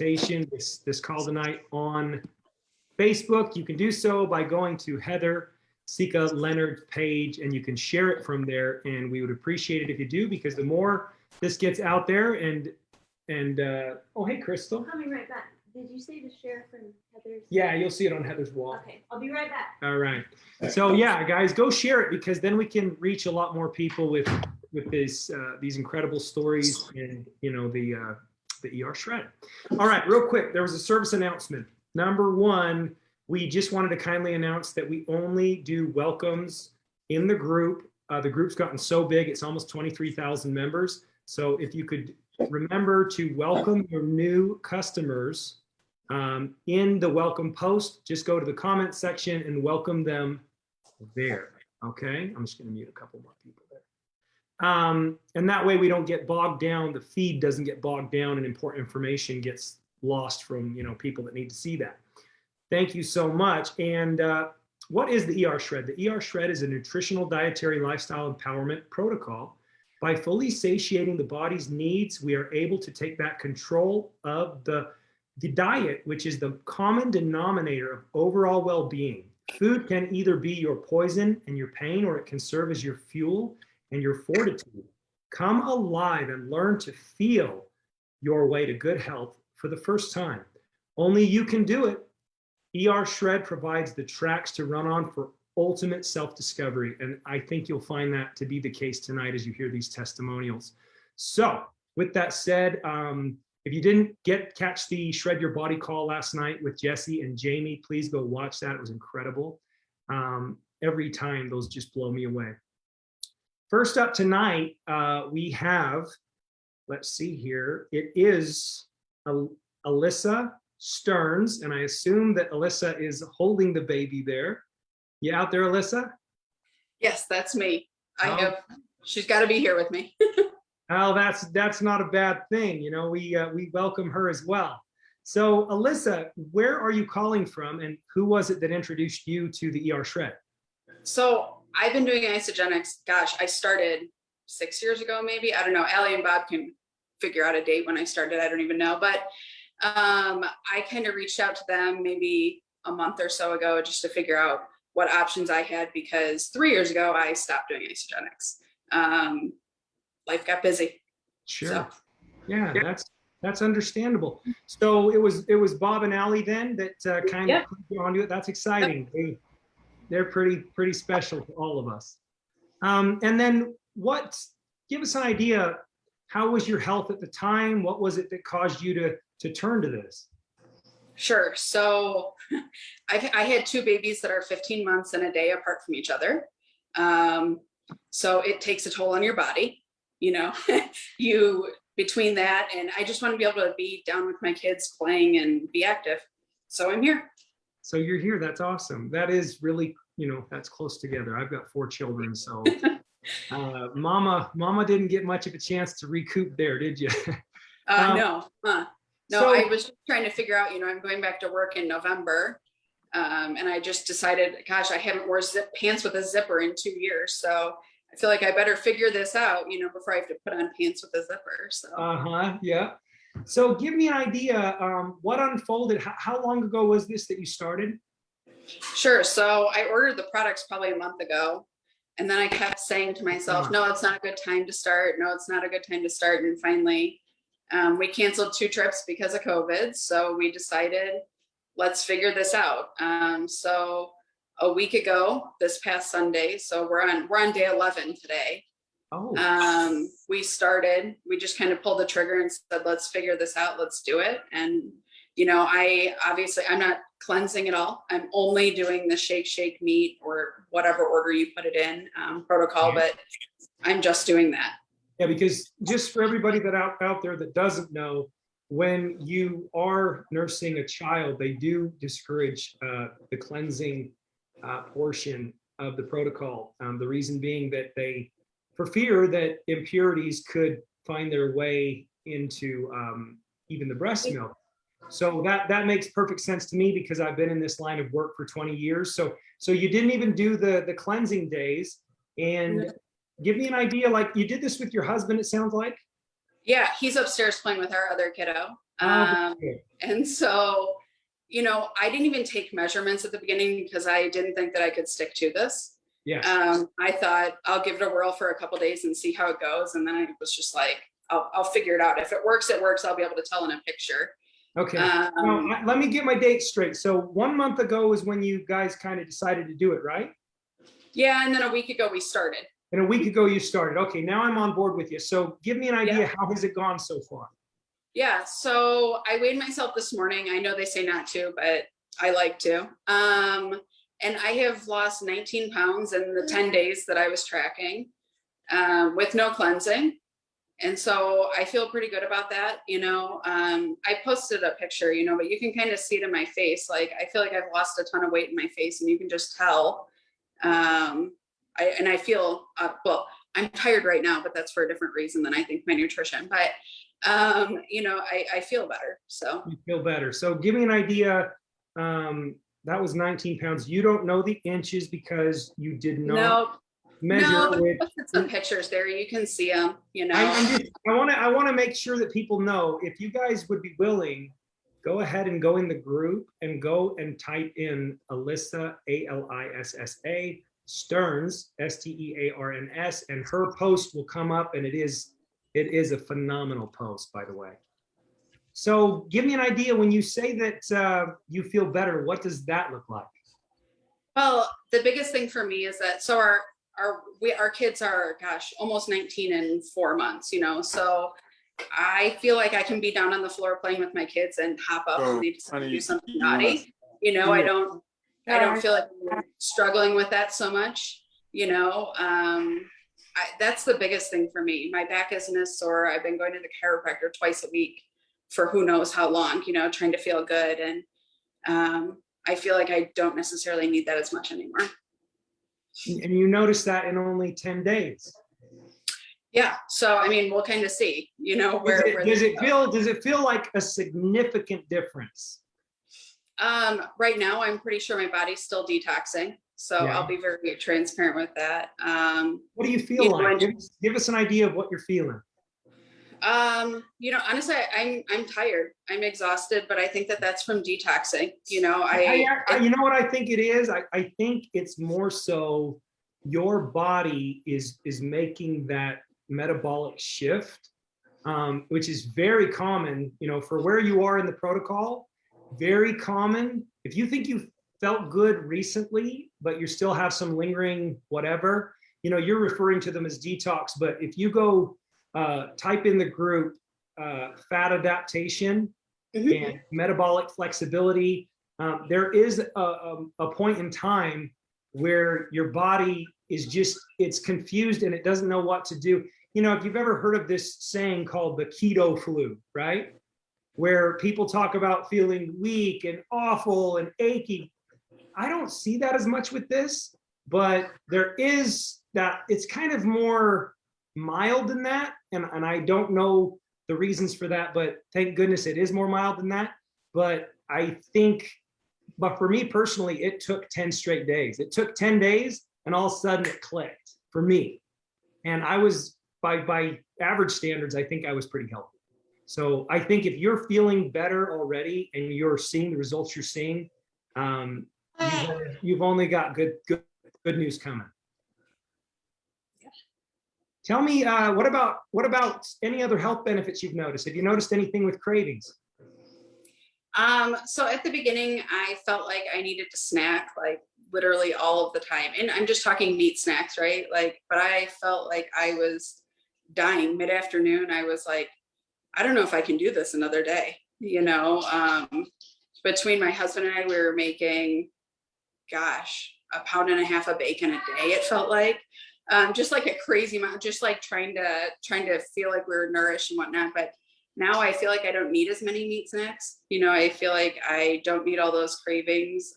participation, this call tonight on Facebook. You can do so by going to Heather Sika Leonard's page, and you can share it from there. And we would appreciate it if you do, because the more this gets out there and oh, hey, Crystal. Coming right back. Did you say to share from Heather's? Yeah, you'll see it on Heather's wall. Okay, I'll be right back. All right. So yeah, guys, go share it, because then we can reach a lot more people with this these incredible stories and the ER shred. All right, real quick, there was a service announcement. Number one, we just wanted to kindly announce that we only do welcomes in the group. The group's gotten so big, it's almost 23,000 members. So if you could remember to welcome your new customers in the welcome post, just go to the comment section and welcome them there. Okay, I'm just going to mute a couple more people there. And that way we don't get bogged down. The feed doesn't get bogged down and important information gets lost from people that need to see that. Thank you so much. And what is the ER Shred? The ER Shred is a nutritional, dietary, lifestyle empowerment protocol. By fully satiating the body's needs, we are able to take back control of the diet, which is the common denominator of overall well-being. Food can either be your poison and your pain, or it can serve as your fuel and your fortitude. Come alive and learn to feel your way to good health for the first time. Only you can do it. ER Shred provides the tracks to run on for ultimate self-discovery. And I think you'll find that to be the case tonight as you hear these testimonials. So with that said, if you didn't catch the Shred Your Body call last night with Jesse and Jamie, please go watch that. It was incredible. Every time, those just blow me away. First up tonight, we have, let's see here, it is Alyssa Stearns, and I assume that Alyssa is holding the baby there. You out there, Alyssa? Yes, that's me. She's got to be here with me. Oh, that's not a bad thing. We welcome her as well. So Alyssa, where are you calling from, and who was it that introduced you to the ER Shred? So I've been doing Isagenix. Gosh, I started 6 years ago, maybe. I don't know. Allie and Bob can figure out a date when I started. I don't even know. But I kind of reached out to them maybe a month or so ago just to figure out what options I had, because 3 years ago I stopped doing Isagenix. Life got busy. Sure. So. Yeah, that's understandable. So it was Bob and Allie then that kind of put you onto it. That's exciting. They're pretty special to all of us. And then give us an idea, how was your health at the time? What was it that caused you to turn to this? Sure. So I had two babies that are 15 months and a day apart from each other. So it takes a toll on your body, between that, and I just want to be able to be down with my kids playing and be active. So I'm here. So you're here. That's awesome. That is really, that's close together. I've got 4 children. So mama didn't get much of a chance to recoup there, did you? No. No, so, I was just trying to figure out, I'm going back to work in November. And I just decided, gosh, I haven't worn pants with a zipper in 2 years. So I feel like I better figure this out, before I have to put on pants with a zipper. So. Yeah. So give me an idea, what unfolded, how long ago was this that you started? Sure. So I ordered the products probably a month ago. And then I kept saying to myself, no, it's not a good time to start. No, it's not a good time to start. And finally, we canceled 2 trips because of COVID. So we decided, let's figure this out. So a week ago, this past Sunday, so we're on day 11 today. Oh. We just kind of pulled the trigger and said, let's figure this out. Let's do it. And, I'm not cleansing at all. I'm only doing the shake meat or whatever order you put it in protocol, but I'm just doing that. Yeah, because just for everybody that out there that doesn't know, when you are nursing a child, they do discourage the cleansing portion of the protocol. The reason being that for fear that impurities could find their way into even the breast milk. So that makes perfect sense to me, because I've been in this line of work for 20 years. So you didn't even do the cleansing days. And give me an idea, like you did this with your husband, it sounds like? Yeah, he's upstairs playing with our other kiddo. Okay. And so, I didn't even take measurements at the beginning because I didn't think that I could stick to this. Yes. I thought I'll give it a whirl for a couple days and see how it goes. And then I was just like, I'll figure it out. If it works, it works. I'll be able to tell in a picture. Okay. Now, let me get my dates straight. So 1 month ago is when you guys kind of decided to do it, right? Yeah. And then a week ago we started. And a week ago you started. Okay. Now I'm on board with you. So give me an idea. Yeah. How has it gone so far? Yeah. So I weighed myself this morning. I know they say not to, but I like to. And I have lost 19 pounds in the 10 days that I was tracking with no cleansing. And so I feel pretty good about that. I posted a picture, but you can kind of see it in my face. Like, I feel like I've lost a ton of weight in my face and you can just tell. I feel, well, I'm tired right now, but that's for a different reason than I think my nutrition, but I feel better. So you feel better. So give me an idea. That was 19 pounds. You don't know the inches because you did not measure. Put some pictures there. You can see them, I want to make sure that people know, if you guys would be willing, go ahead and go in the group and go and type in Alyssa, Alissa, Stearns, Stearns, and her post will come up, and it is a phenomenal post, by the way. So give me an idea, when you say that you feel better, what does that look like? Well, the biggest thing for me is that, so our kids are, almost 19 in 4 months, so I feel like I can be down on the floor playing with my kids and hop up and they decide to do something naughty. I don't feel like I'm struggling with that so much. That's the biggest thing for me. My back isn't as sore. I've been going to the chiropractor twice a week for who knows how long, trying to feel good. And I feel like I don't necessarily need that as much anymore. And you noticed that in only 10 days. Yeah. So, we'll kind of see, where does it feel like a significant difference? Right now, I'm pretty sure my body's still detoxing. So yeah. I'll be very transparent with that. What do you feel like? Give us an idea of what you're feeling. Honestly, I'm tired. I'm exhausted, but I think that that's from detoxing. You know what I think it is? I think it's more so your body is making that metabolic shift, which is very common, for where you are in the protocol, very common. If you think you felt good recently, but you still have some lingering whatever, you're referring to them as detox. But if you go type in the group fat adaptation and metabolic flexibility, there is a point in time where your body is it's confused and it doesn't know what to do. If you've ever heard of this saying called the keto flu, right? Where people talk about feeling weak and awful and achy. I don't see that as much with this, but there is that. It's kind of more mild than that, and I don't know the reasons for that, but thank goodness it is more mild than that. But for me personally, it took 10 straight days. It took 10 days, and all of a sudden it clicked for me. And I was, by average standards, I think I was pretty healthy. So I think if you're feeling better already and you're seeing the results you're seeing, you've only got good news coming. Tell me, what about any other health benefits you've noticed? Have you noticed anything with cravings? So at the beginning, I felt like I needed to snack like literally all of the time. And I'm just talking meat snacks, right? But I felt like I was dying mid-afternoon. I was like, I don't know if I can do this another day. Between my husband and I, we were making, 1.5 pounds of bacon a day, it felt like. Just like a crazy amount, just like trying to feel like we were nourished and whatnot. But now I feel like I don't need as many meat snacks. I feel like I don't need all those cravings.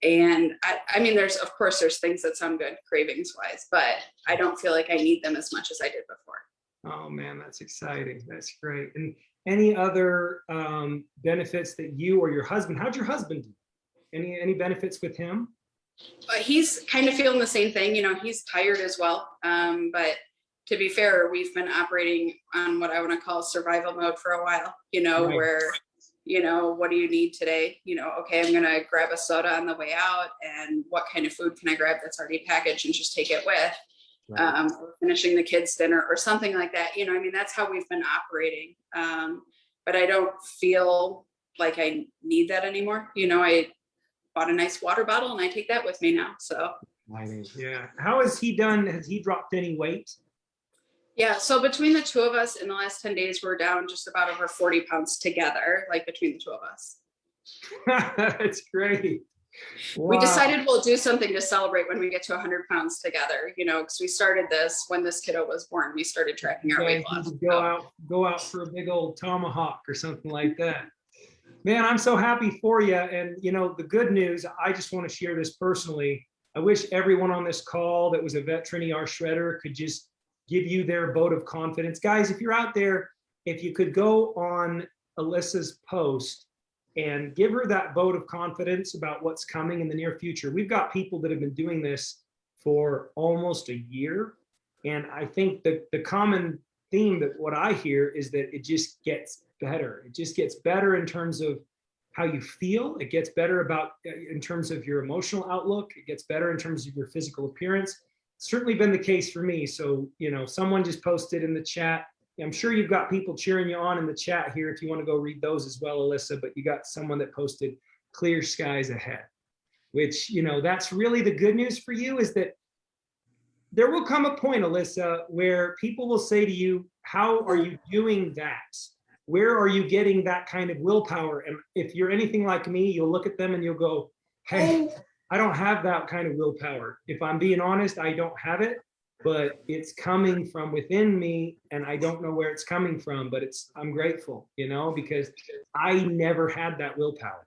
And there's things that sound good cravings wise, but I don't feel like I need them as much as I did before. Oh man, that's exciting. That's great. And any other benefits that you or your husband, how'd your husband do? Any benefits with him? He's kind of feeling the same thing. He's tired as well. But to be fair, we've been operating on what I want to call survival mode for a while, you know, Right. where, you know, what do you need today? You know, okay, I'm going to grab a soda on the way out, and what kind of food can I grab that's already packaged and just take it with? Right. Or finishing the kids' dinner or something like that. You know, I mean, that's how we've been operating. But I don't feel like I need that anymore. You know, I bought a nice water bottle and I take that with me now. So Yeah. How has he done? Has he dropped any weight? yeah, so between the two of us in the last 10 days, we're down just about over 40 pounds together, like between the two of us. That's great. We Wow. decided we'll do something to celebrate when we get to 100 pounds together, you know, because we started this when this kiddo was born. We started tracking our weight loss. Go out for a big old tomahawk or something like that. Man, I'm so happy for you. And you know, the good news, I just want to share this personally. I wish everyone on this call that was a veteran ER shredder could just give you their vote of confidence. Guys, if you're out there, if you could go on Alyssa's post and give her that vote of confidence about what's coming in the near future. We've got people that have been doing this for almost a year. And I think that the common theme that what I hear is that it just gets better. It just gets better in terms of how you feel. It gets better in terms of your emotional outlook. It gets better in terms of your physical appearance. It's certainly been the case for me. So, you know, someone just posted in the chat. I'm sure you've got people cheering you on in the chat here if you want to go read those as well, Alyssa, but you got someone that posted clear skies ahead, which, you know, that's really the good news for you, is that there will come a point, Alyssa, where people will say to you, how are you doing that? Where are you getting that kind of willpower? And if you're anything like me, you'll look at them and you'll go, hey, I don't have that kind of willpower. If I'm being honest, I don't have it, but it's coming from within me and I don't know where it's coming from, but I'm grateful, you know, because I never had that willpower.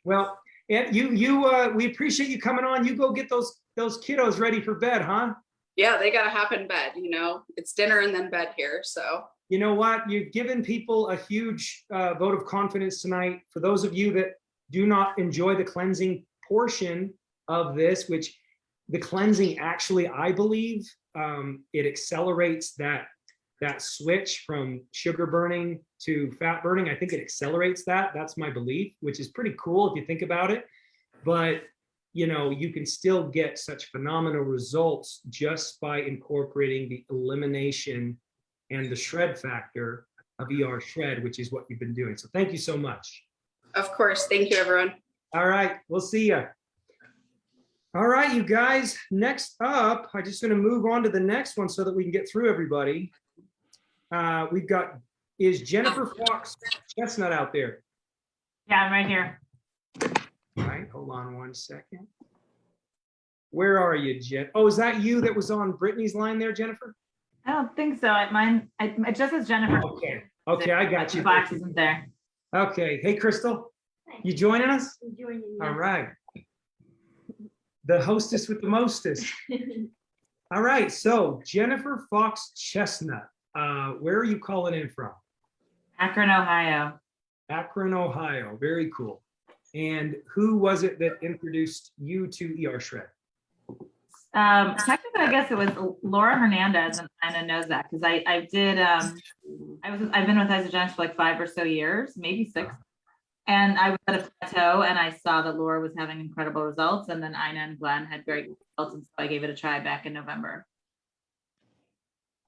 Well, we appreciate you coming on. You go get those kiddos ready for bed, huh? Yeah, they got to hop in bed, you know, it's dinner and then bed here. So, you know what? You've given people a huge vote of confidence tonight. For those of you that do not enjoy the cleansing portion of this, which the cleansing actually, I believe, it accelerates that switch from sugar burning to fat burning. I think it accelerates that. That's my belief, which is pretty cool if you think about it. But you know, you can still get such phenomenal results just by incorporating the elimination and the shred factor of ER shred, which is what you've been doing. So thank you so much. of course, thank you, everyone. All right, we'll see you. All right, you guys, next up, I'm just gonna move on to the next one so that we can get through everybody. Is Jennifer Fox Chestnut out there? Yeah, I'm right here. All right, hold on one second. Where are you, Jen? Oh, is that you that was on Brittany's line there, Jennifer? I don't think so. It just says Jennifer. Okay, I got you. Fox isn't there. Okay, hey, Crystal, you joining us? I'm joining you. All right. The hostess with the mostest. All right, so Jennifer Fox Chestnut, where are you calling in from? Akron, Ohio. Akron, Ohio, very cool. And who was it that introduced you to ER Shred? Technically, I guess it was Laura Hernandez, and Anna knows that because I've been with Isagenix for like 5 or so years, maybe 6. And I was at a plateau and I saw that Laura was having incredible results, and then Ina and Glenn had very good results, and so I gave it a try back in November.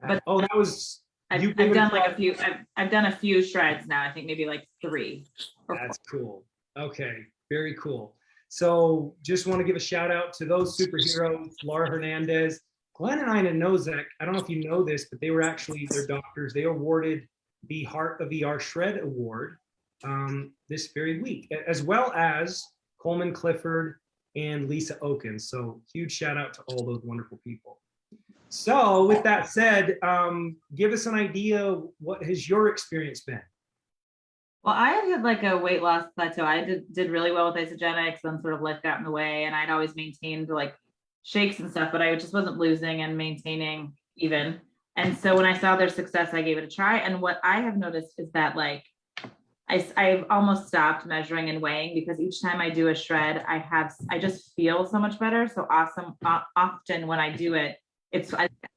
But oh, that was I've done like a few. I've done a few shreds now. I think maybe like 3 or 4. That's cool. Okay, very cool. So just want to give a shout out to those superheroes, Laura Hernandez, Glenn and Ina Nozek. I don't know if you know this, but they were actually their doctors. They awarded the Heart of ER Shred Award this very week, as well as Coleman Clifford and Lisa Oken. So huge shout out to all those wonderful people. So with that said, give us an idea, what has your experience been? Well, I had like a weight loss plateau. I did really well with Isagenix, then sort of life got in the way, and I'd always maintained like shakes and stuff, but I just wasn't losing and maintaining even. And so when I saw their success, I gave it a try. And what I have noticed is that like I've almost stopped measuring and weighing, because each time I do a shred, I just feel so much better. So often when I do it,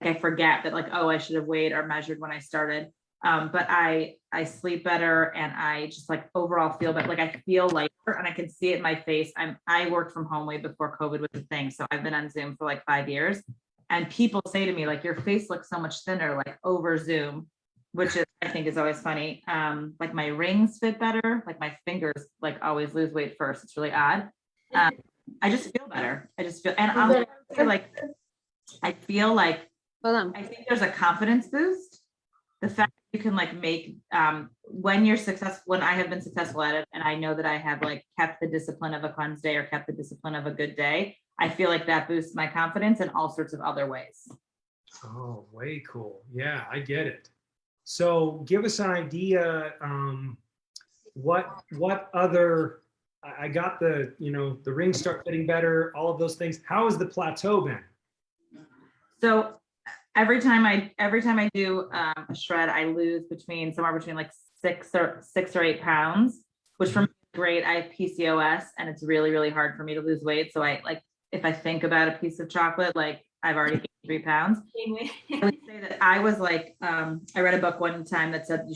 I forget that like, oh, I should have weighed or measured when I started. But I sleep better and I just like overall feel better. Like I feel lighter and I can see it in my face. I worked from home way before COVID was a thing. So I've been on Zoom for like 5 years, and people say to me like, your face looks so much thinner, like over Zoom, which is, I think is always funny. Like my rings fit better, like my fingers like always lose weight first. It's really odd. I just feel better. I just feel, and I'm like, I feel like, I think there's a confidence boost. The fact that you can like make, when you're successful, when I have been successful at it, and I know that I have like kept the discipline of a cleanse day or kept the discipline of a good day, I feel like that boosts my confidence in all sorts of other ways. Oh, way cool. Yeah, I get it. So give us an idea, what other, I got the, the rings start fitting better, all of those things. How has the plateau been? So every time I do a shred, I lose somewhere between like 6 or 8 pounds, which for me is great. I have PCOS and it's really, really hard for me to lose weight. So I like, if I think about a piece of chocolate, like I've already gained 3 pounds. I would say that I was like, I read a book one time that said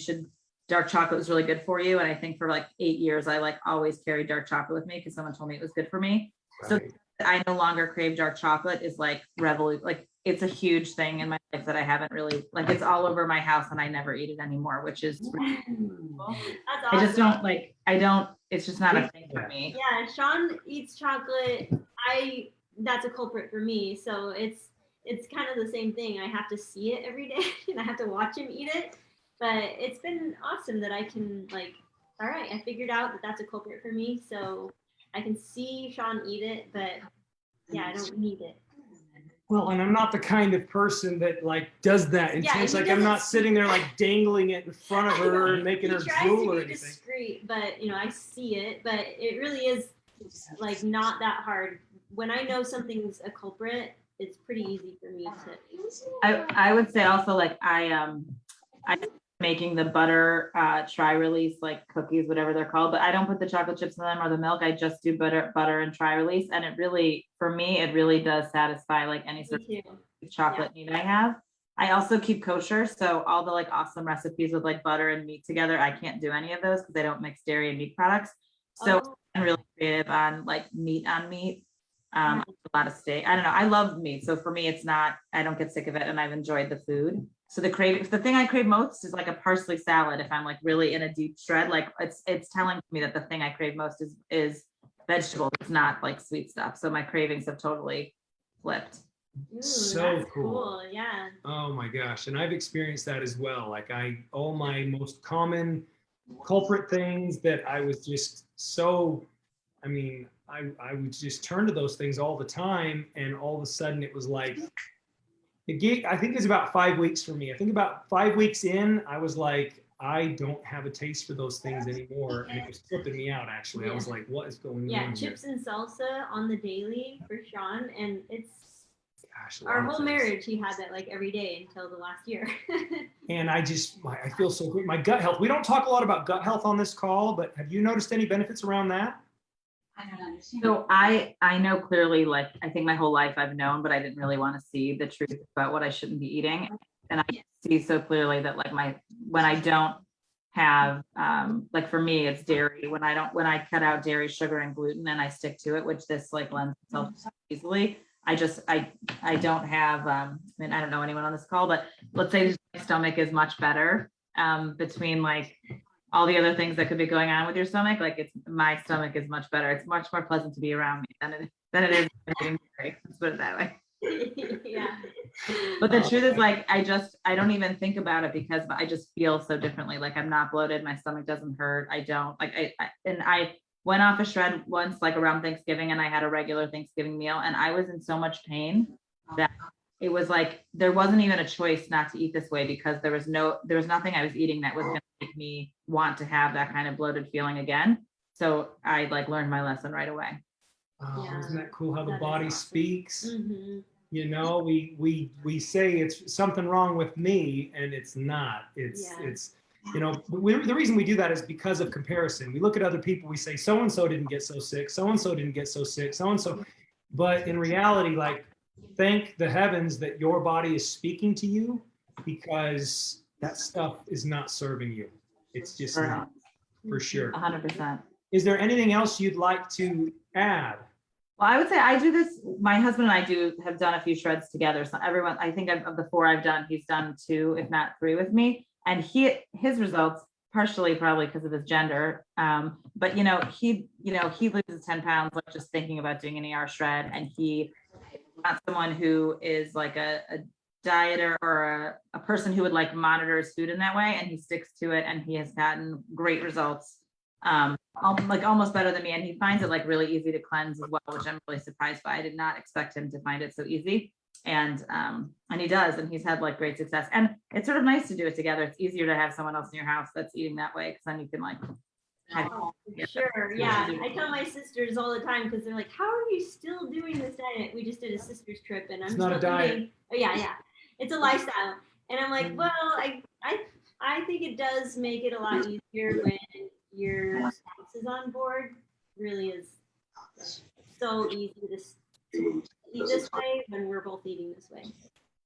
dark chocolate was really good for you. And I think for like 8 years, I like always carried dark chocolate with me because someone told me it was good for me. Right. So I no longer crave dark chocolate is like like it's a huge thing in my life that I haven't really, like it's all over my house and I never eat it anymore, which is really cool. Awesome. I just don't it's just not a thing for me. Yeah, Sean eats chocolate. That's a culprit for me. So it's kind of the same thing. I have to see it every day and I have to watch him eat it. But it's been awesome that I can like, all right, I figured out that that's a culprit for me. So I can see Sean eat it, but yeah, I don't need it. Well, and I'm not the kind of person that like does that intentionally. Like I'm not sitting there like dangling it in front of her and making her drool or anything. Discreet, but I see it. But it really is like not that hard. When I know something's a culprit, it's pretty easy for me to. I would say also like I'm making the butter tri-release like cookies, whatever they're called, but I don't put the chocolate chips in them or the milk. I just do butter and tri-release, and it really, for me, it really does satisfy like any sort of chocolate need I have. I also keep kosher, so all the like awesome recipes with like butter and meat together, I can't do any of those because I don't mix dairy and meat products. So I'm really creative on like meat on meat. A lot of steak. I don't know. I love meat, so for me, it's not. I don't get sick of it, and I've enjoyed the food. So the thing I crave most is like a parsley salad. If I'm like really in a deep shred, like it's telling me that the thing I crave most is vegetables. It's not like sweet stuff. So my cravings have totally flipped. Ooh, so cool. Yeah. Oh my gosh. And I've experienced that as well. Like all my most common culprit things that I was just so, I would just turn to those things all the time. And all of a sudden it was like, I think it was about 5 weeks for me. I think about 5 weeks in, I was like, I don't have a taste for those things anymore. And it was tripping me out, actually. I was like, what is going on? Yeah, chips and salsa on the daily for Sean. And it's our whole marriage. He had that like every day until the last year. And I feel so good. My gut health. We don't talk a lot about gut health on this call, but have you noticed any benefits around that? I don't understand. So I know clearly, like, I think my whole life I've known, but I didn't really want to see the truth about what I shouldn't be eating. And I see so clearly that like when I don't have, like for me, it's dairy. When I cut out dairy, sugar, and gluten and I stick to it, which this like lends itself easily, I don't have, I don't know anyone on this call, but let's say my stomach is much better between like all the other things that could be going on with your stomach. Like my stomach is much better. It's much more pleasant to be around me than it is eating dairy. Let's put it that way. Yeah. But the truth is like, I don't even think about it because I just feel so differently. Like I'm not bloated. My stomach doesn't hurt. I don't like, I went off a shred once, like around Thanksgiving, and I had a regular Thanksgiving meal and I was in so much pain that it was like, there wasn't even a choice not to eat this way because there was nothing I was eating that was going to make me want to have that kind of bloated feeling again. So I like learned my lesson right away. Oh, yeah. Isn't that cool how the body speaks? Mm-hmm. You know, we say it's something wrong with me, and it's not. It's you know, the reason we do that is because of comparison. We look at other people, we say so-and-so didn't get so sick, so-and-so didn't get so sick, so-and-so. But in reality, like thank the heavens that your body is speaking to you, because that stuff is not serving you. It's just not, for sure. 100%. Is there anything else you'd like to add? Well, I would say I do this. My husband and I have done a few shreds together. So everyone, I think of the 4 I've done, he's done 2, if not 3 with me. And his results, partially probably because of his gender, but he loses 10 pounds like just thinking about doing an ER shred. And he not someone who is like a dieter or a person who would like monitor his food in that way, and he sticks to it, and he has gotten great results, like almost better than me. And he finds it like really easy to cleanse as well, which I'm really surprised by. I did not expect him to find it so easy, and he does, and he's had like great success. And it's sort of nice to do it together. It's easier to have someone else in your house that's eating that way, because then you can like Sure, yeah. I tell my sisters all the time, because they're like, how are you still doing this diet? We just did a sister's trip, and I'm It's not a diet. Oh yeah, it's a lifestyle. And I'm like, well, I think it does make it a lot easier when your spouse is on board. Really is so easy to eat this way when we're both eating this way.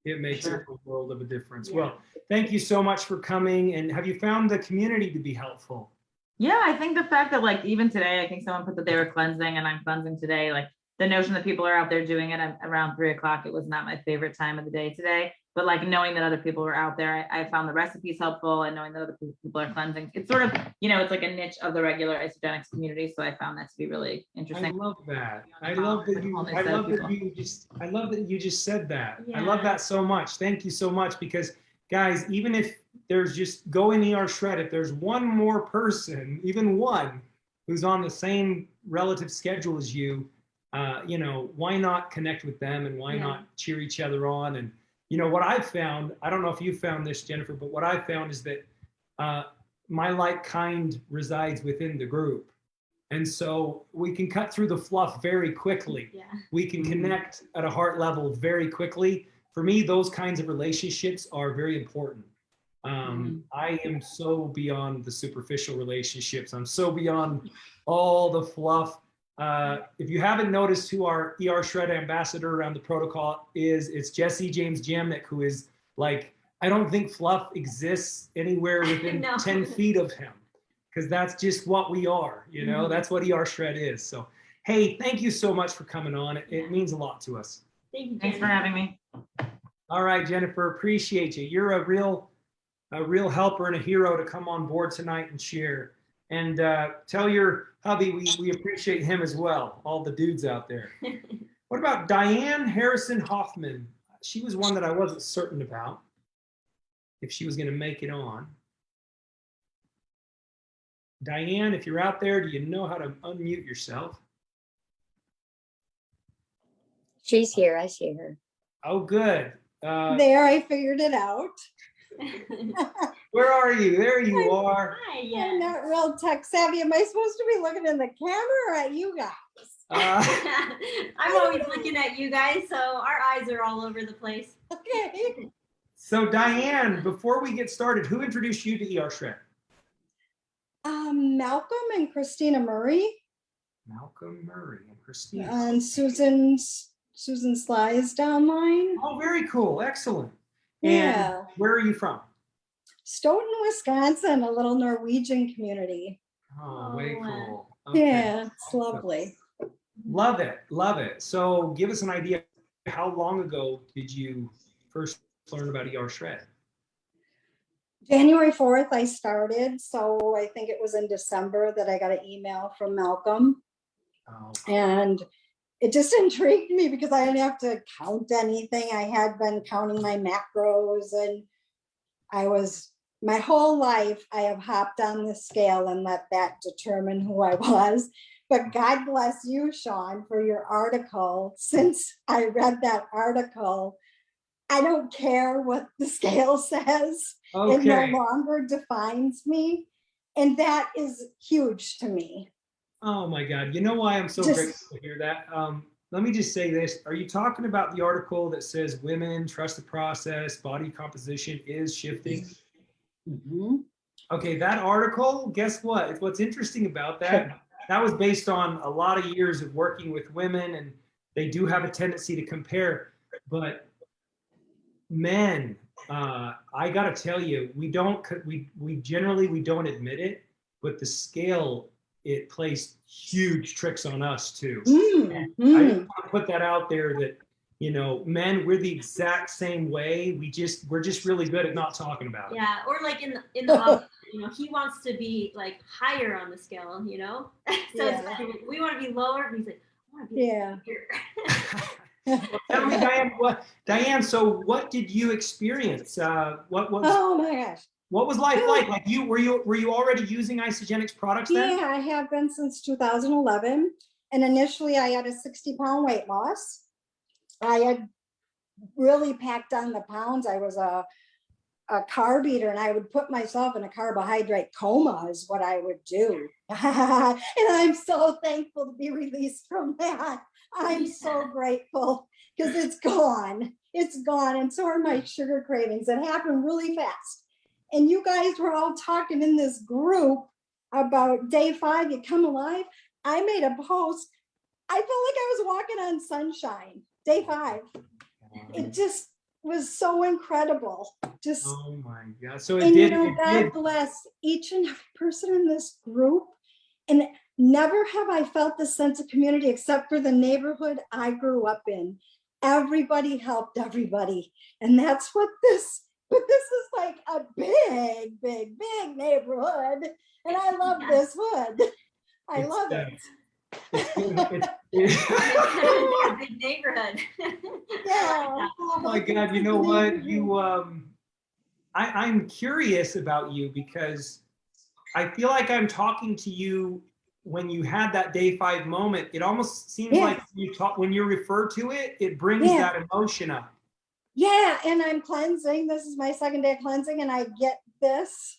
It makes a world of a difference. Yeah. Well, thank you so much for coming. And have you found the community to be helpful? Yeah, I think the fact that like even today, I think someone put that they were cleansing and I'm cleansing today. Like the notion that people are out there doing it around 3 o'clock, it was not my favorite time of the day today. But like knowing that other people were out there, I found the recipes helpful, and knowing that other people are cleansing. It's sort of, it's like a niche of the regular Isagenix community. So I found that to be really interesting. I love that. I love that you just said that. Yeah. I love that so much. Thank you so much, because guys, even if there's just go in ER shred, if there's one more person, even one, who's on the same relative schedule as you, why not connect with them, and why not cheer each other on? And what I've found, I don't know if you found this, Jennifer, but what I've found is that my like kind resides within the group. And so we can cut through the fluff very quickly. Yeah. We can connect at a heart level very quickly. For me, those kinds of relationships are very important. I am so beyond the superficial relationships. I'm so beyond all the fluff. If you haven't noticed who our ER Shred ambassador around the protocol is, it's Jesse James Jamnick, who is like, I don't think fluff exists anywhere within 10 feet of him, because that's just what we are, that's what ER Shred is. So, hey, thank you so much for coming on. It means a lot to us. Thank you. Thanks for having me. All right, Jennifer, appreciate you. You're a real helper and a hero to come on board tonight and share. And tell your hubby we appreciate him as well, all the dudes out there. What about Diane Harrison Hoffman? She was one that I wasn't certain about, if she was going to make it on. Diane, if you're out there, do you know how to unmute yourself? She's here. I see her. Oh, good. There, I figured it out. Where are you? There you are. Hi, I'm not real tech savvy. Am I supposed to be looking in the camera or at you guys? I'm always looking at you guys, so our eyes are all over the place. Okay. So Diane, before we get started, who introduced you to ER Shred? Malcolm and Christina Murray. Malcolm Murray and Christina. And Susan Sly's downline. Oh, very cool. Excellent. Yeah. And where are you from? Stoughton, Wisconsin, a little Norwegian community. Oh, way cool. Okay. Yeah, it's lovely. Love it. Love it. So give us an idea. How long ago did you first learn about ER Shred? January 4th, I started. So I think it was in December that I got an email from Malcolm. Oh. And it just intrigued me because I didn't have to count anything. I had been counting my macros, and my whole life, I have hopped on the scale and let that determine who I was. But God bless you, Sean, for your article. Since I read that article, I don't care what the scale says. Okay. It no longer defines me. And that is huge to me. Oh my God. You know why I'm so grateful to hear that? Let me just say this. Are you talking about the article that says women trust the process, body composition is shifting? Mm-hmm. Okay, that article, guess what? What's interesting about that, that was based on a lot of years of working with women, and they do have a tendency to compare. but men, I gotta tell you, we generally we don't admit it, but the scale, it plays huge tricks on us too. I just want to put that out there that, you know, men, we're the exact same way. We're just really good at not talking about it. Yeah, or like in the opposite, you know, he wants to be like higher on the scale, you know? So it's like, we want to be lower, and he's like, I want to be here. Well, tell me, Diane, so what did you experience? What was Oh my gosh. what was life like? Like were you already using Isagenix products then? Yeah, I have been since 2011. And initially I had a 60-pound weight loss. I had really packed on the pounds. I was a carb eater, and I would put myself in a carbohydrate coma is what I would do. And I'm so thankful to be released from that. I'm so grateful because it's gone. It's gone. And so are my sugar cravings. It happened really fast. And you guys were all talking in this group about day 5, you come alive. I made a post. I felt like I was walking on sunshine. Day 5. It just was so incredible. Just, oh my God. So it and did. you know, God bless each and every person in this group. And never have I felt this sense of community except for the neighborhood I grew up in. Everybody helped everybody. And that's what but this is like a big, big, big neighborhood. And I love this hood. I love it. It's A big neighborhood. Yeah. oh my God. You know what? I'm curious about you because I feel like I'm talking to you when you had that day 5 moment. It almost seems like when you refer to it, it brings that emotion up. Yeah, and I'm cleansing. This is my 2nd day of cleansing, and I get this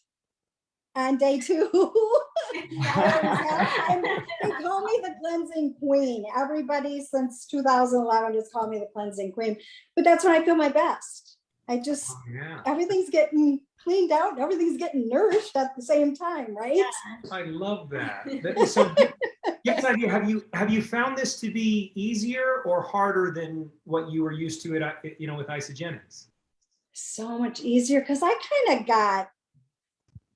on day 2. They call me the cleansing queen. Everybody since 2011 just called me the cleansing queen. But that's when I feel my best. I just, everything's getting cleaned out. Everything's getting nourished at the same time, right? Yeah. I love that. So give us an idea, have you found this to be easier or harder than what you were used to with Isagenix? So much easier because I kind of got,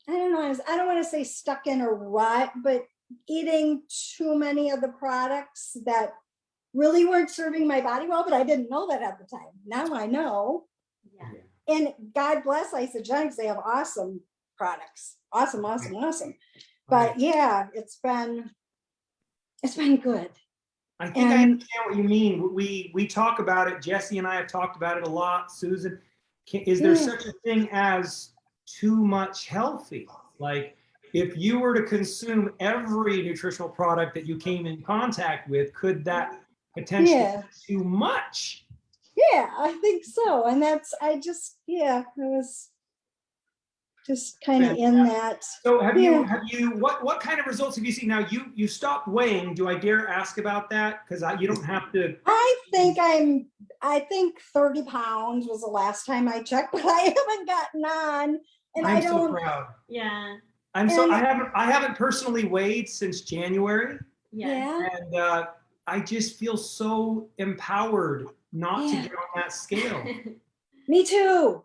I don't know, I don't want to say stuck in a rut, but eating too many of the products that really weren't serving my body well, but I didn't know that at the time. Now I know. Yeah. And God bless Isagenix, they have awesome products. Awesome. But yeah, it's been good. I think I understand what you mean. We talk about it. Jesse and I have talked about it a lot. Susan, is there such a thing as too much healthy? Like if you were to consume every nutritional product that you came in contact with, could that potentially be too much? Yeah, I think so. And I was just kind of in that. So have you what kind of results have you seen? Now you stopped weighing. Do I dare ask about that? Because you don't have to. I think 30 pounds was the last time I checked, but I haven't gotten on. And I'm so proud. Yeah. I haven't personally weighed since January. Yeah. And I just feel so empowered not to get on that scale. Me too.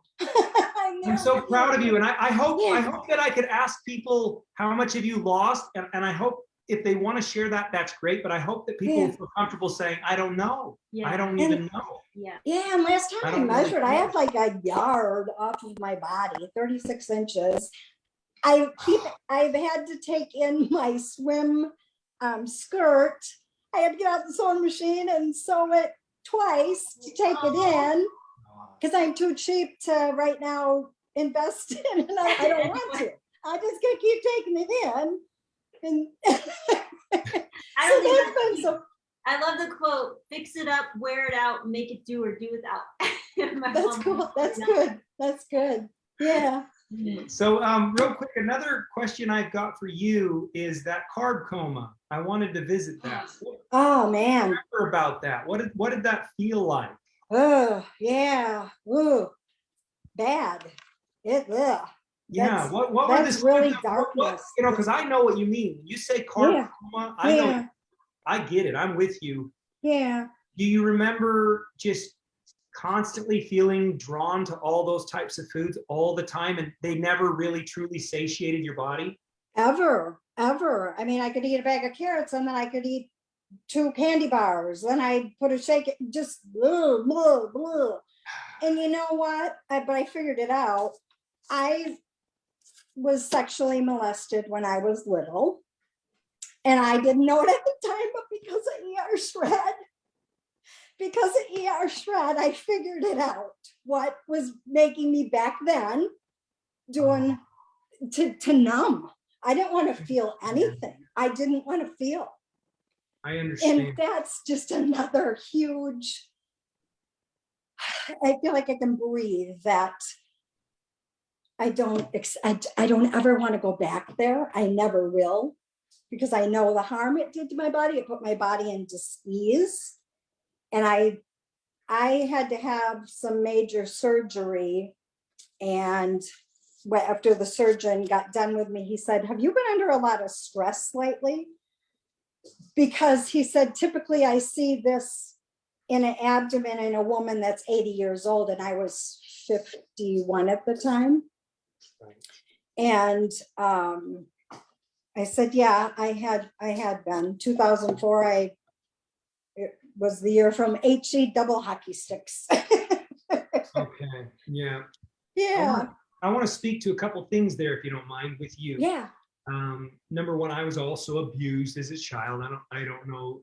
I'm so proud of you, and I hope that I could ask people how much have you lost, and I hope if they want to share that, that's great. But I hope that people feel comfortable saying, "I don't know. I don't even know." Yeah. Yeah. And last time I measured, I had like a yard off of my body, 36 inches. I've had to take in my swim skirt. I had to get out the sewing machine and sew it twice to take it in. Because I'm too cheap to right now invest in it. I don't want to. I just gonna keep taking it in. And I love the quote, fix it up, wear it out, make it do or do without. That's cool. That's good. Yeah. So real quick, another question I've got for you is that carb coma. I wanted to visit that. Oh man. Remember about that. What did that feel like? Oh yeah. Ooh, bad. Yeah. What were that's the really darkness? Because I know what you mean. You say carb coma. I know. I get it. I'm with you. Yeah. Do you remember just constantly feeling drawn to all those types of foods all the time, and they never really truly satiated your body? Ever. I mean, I could eat a bag of carrots and then I could eat 2 candy bars. Then I put a shake, just blah, blah, blah. And you know what? But I figured it out. I was sexually molested when I was little. And I didn't know it at the time, but because of ER shred, I figured it out. What was making me back then doing to numb. I didn't want to feel anything. I didn't want to feel. I understand. And that's just another huge, I feel like I can breathe that I don't ever want to go back there. I never will, because I know the harm it did to my body. It put my body in dis-ease. And I had to have some major surgery. And after the surgeon got done with me, he said, "Have you been under a lot of stress lately?" Because he said, typically I see this in an abdomen in a woman that's 80 years old, and I was 51 at the time. Right. And I said, yeah, I had been. 2004, it was the year from HE double hockey sticks. Okay, yeah. Yeah. I want to speak to a couple things there, if you don't mind, with you. Yeah. Number one, I was also abused as a child. I don't know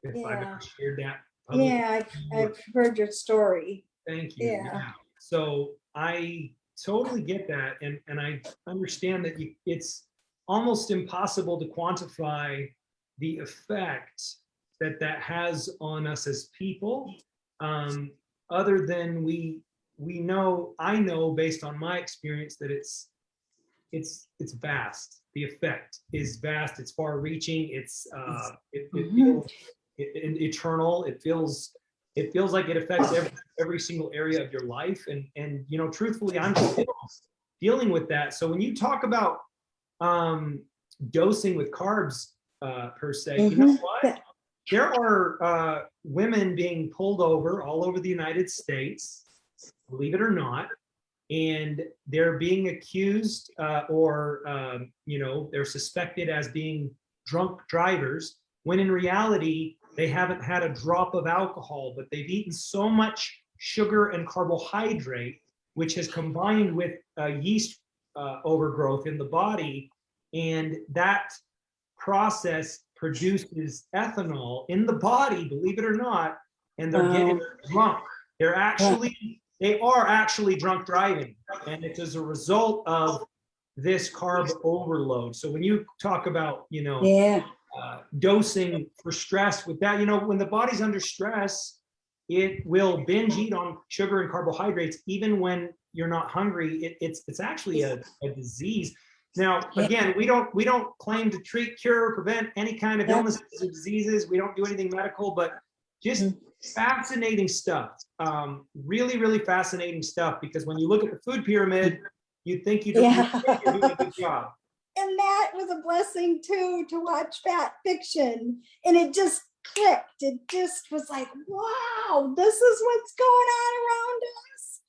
if I've ever shared that publicly. Yeah, I've heard your story. Thank you. Yeah. So I totally get that, and I understand that it's almost impossible to quantify the effect that has on us as people, other than I know based on my experience that it's vast. The effect is vast. It's far-reaching. It's it feels eternal. It feels like it affects every single area of your life. And you know, truthfully, I'm still dealing with that. So when you talk about dosing with carbs per se, you know what? There are women being pulled over all over the United States, believe it or not, and they're being accused or you know, they're suspected as being drunk drivers, when in reality they haven't had a drop of alcohol, but they've eaten so much sugar and carbohydrate, which has combined with yeast overgrowth in the body, and that process produces ethanol in the body, believe it or not, and they're getting drunk. They are actually drunk driving, and it's as a result of this carb overload. So when you talk about, you know, dosing for stress with that, you know, when the body's under stress, it will binge eat on sugar and carbohydrates even when you're not hungry. It's actually a disease. Now, again, we don't claim to treat, cure, or prevent any kind of illnesses or diseases. We don't do anything medical, but just fascinating stuff. Really, really fascinating stuff, because when you look at the food pyramid, you'd think you're doing a good job. And that was a blessing too, to watch Fat Fiction. And it just clicked. It just was like, wow, this is what's going on around us.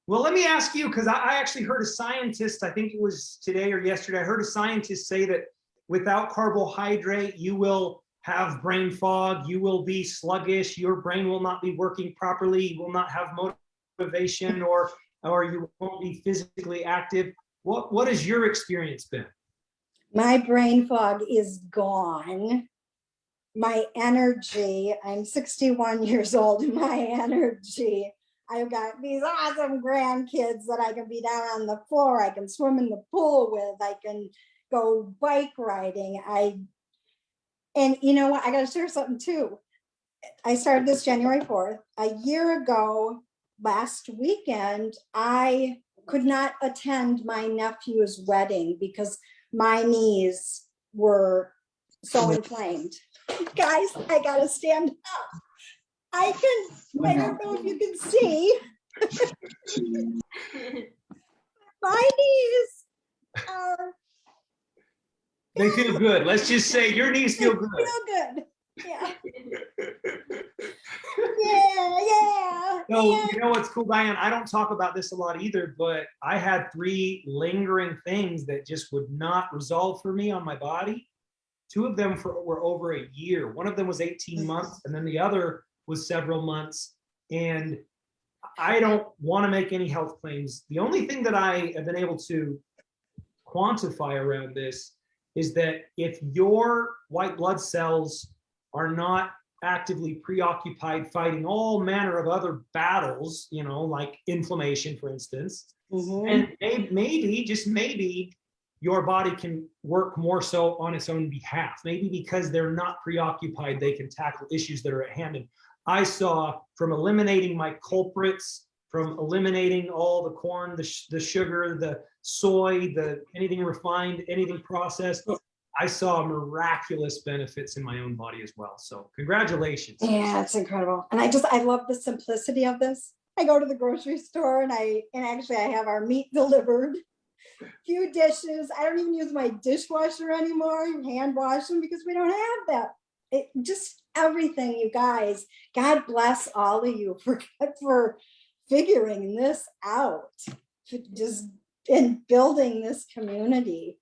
Well, let me ask you, because I actually heard a scientist, I think it was today or yesterday, I heard a scientist say that without carbohydrate, you will have brain fog, you will be sluggish, your brain will not be working properly, you will not have motivation, or you won't be physically active. What has your experience been? My brain fog is gone. My energy, I'm 61 years old, my energy, I've got these awesome grandkids that I can be down on the floor, I can swim in the pool with, I can go bike riding. And you know what, I gotta share something too. I started this January 4th. A year ago, last weekend, I could not attend my nephew's wedding because my knees were so inflamed. Guys, I gotta stand up. I don't know if you can see. My knees are. They feel good. Let's just say your knees feel good. Feel good. Yeah. Yeah. So you know what's cool, Diane? I don't talk about this a lot either, but I had 3 lingering things that just would not resolve for me on my body. 2 of them were over a year. One of them was 18 months, and then the other was several months. And I don't want to make any health claims. The only thing that I have been able to quantify around this is that if your white blood cells are not actively preoccupied fighting all manner of other battles, you know, like inflammation, for instance, and maybe, just maybe, your body can work more so on its own behalf. Maybe because they're not preoccupied, they can tackle issues that are at hand. And I saw, from eliminating my culprits, from eliminating all the corn, the sugar, the soy, anything refined, anything processed, I saw miraculous benefits in my own body as well. So congratulations. Yeah, it's incredible. And I love the simplicity of this. I go to the grocery store and actually I have our meat delivered, few dishes. I don't even use my dishwasher anymore, hand wash them, because we don't have that. Just everything, you guys. God bless all of you for figuring this out, just in building this community.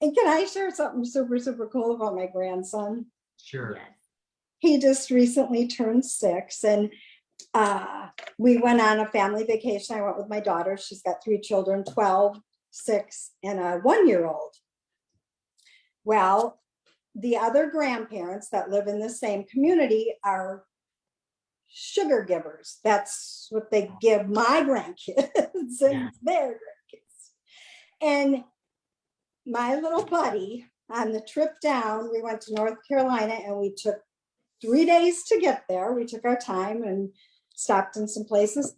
And can I share something super, super cool about my grandson? Sure. Yes. He just recently turned 6, and we went on a family vacation. I went with my daughter. She's got 3 children, 12, 6, and a 1-year-old. Well, the other grandparents that live in the same community are sugar givers. That's what they give my grandkids and their grandkids. And my little buddy, on the trip down, we went to North Carolina, and we took 3 days to get there. We took our time and stopped in some places.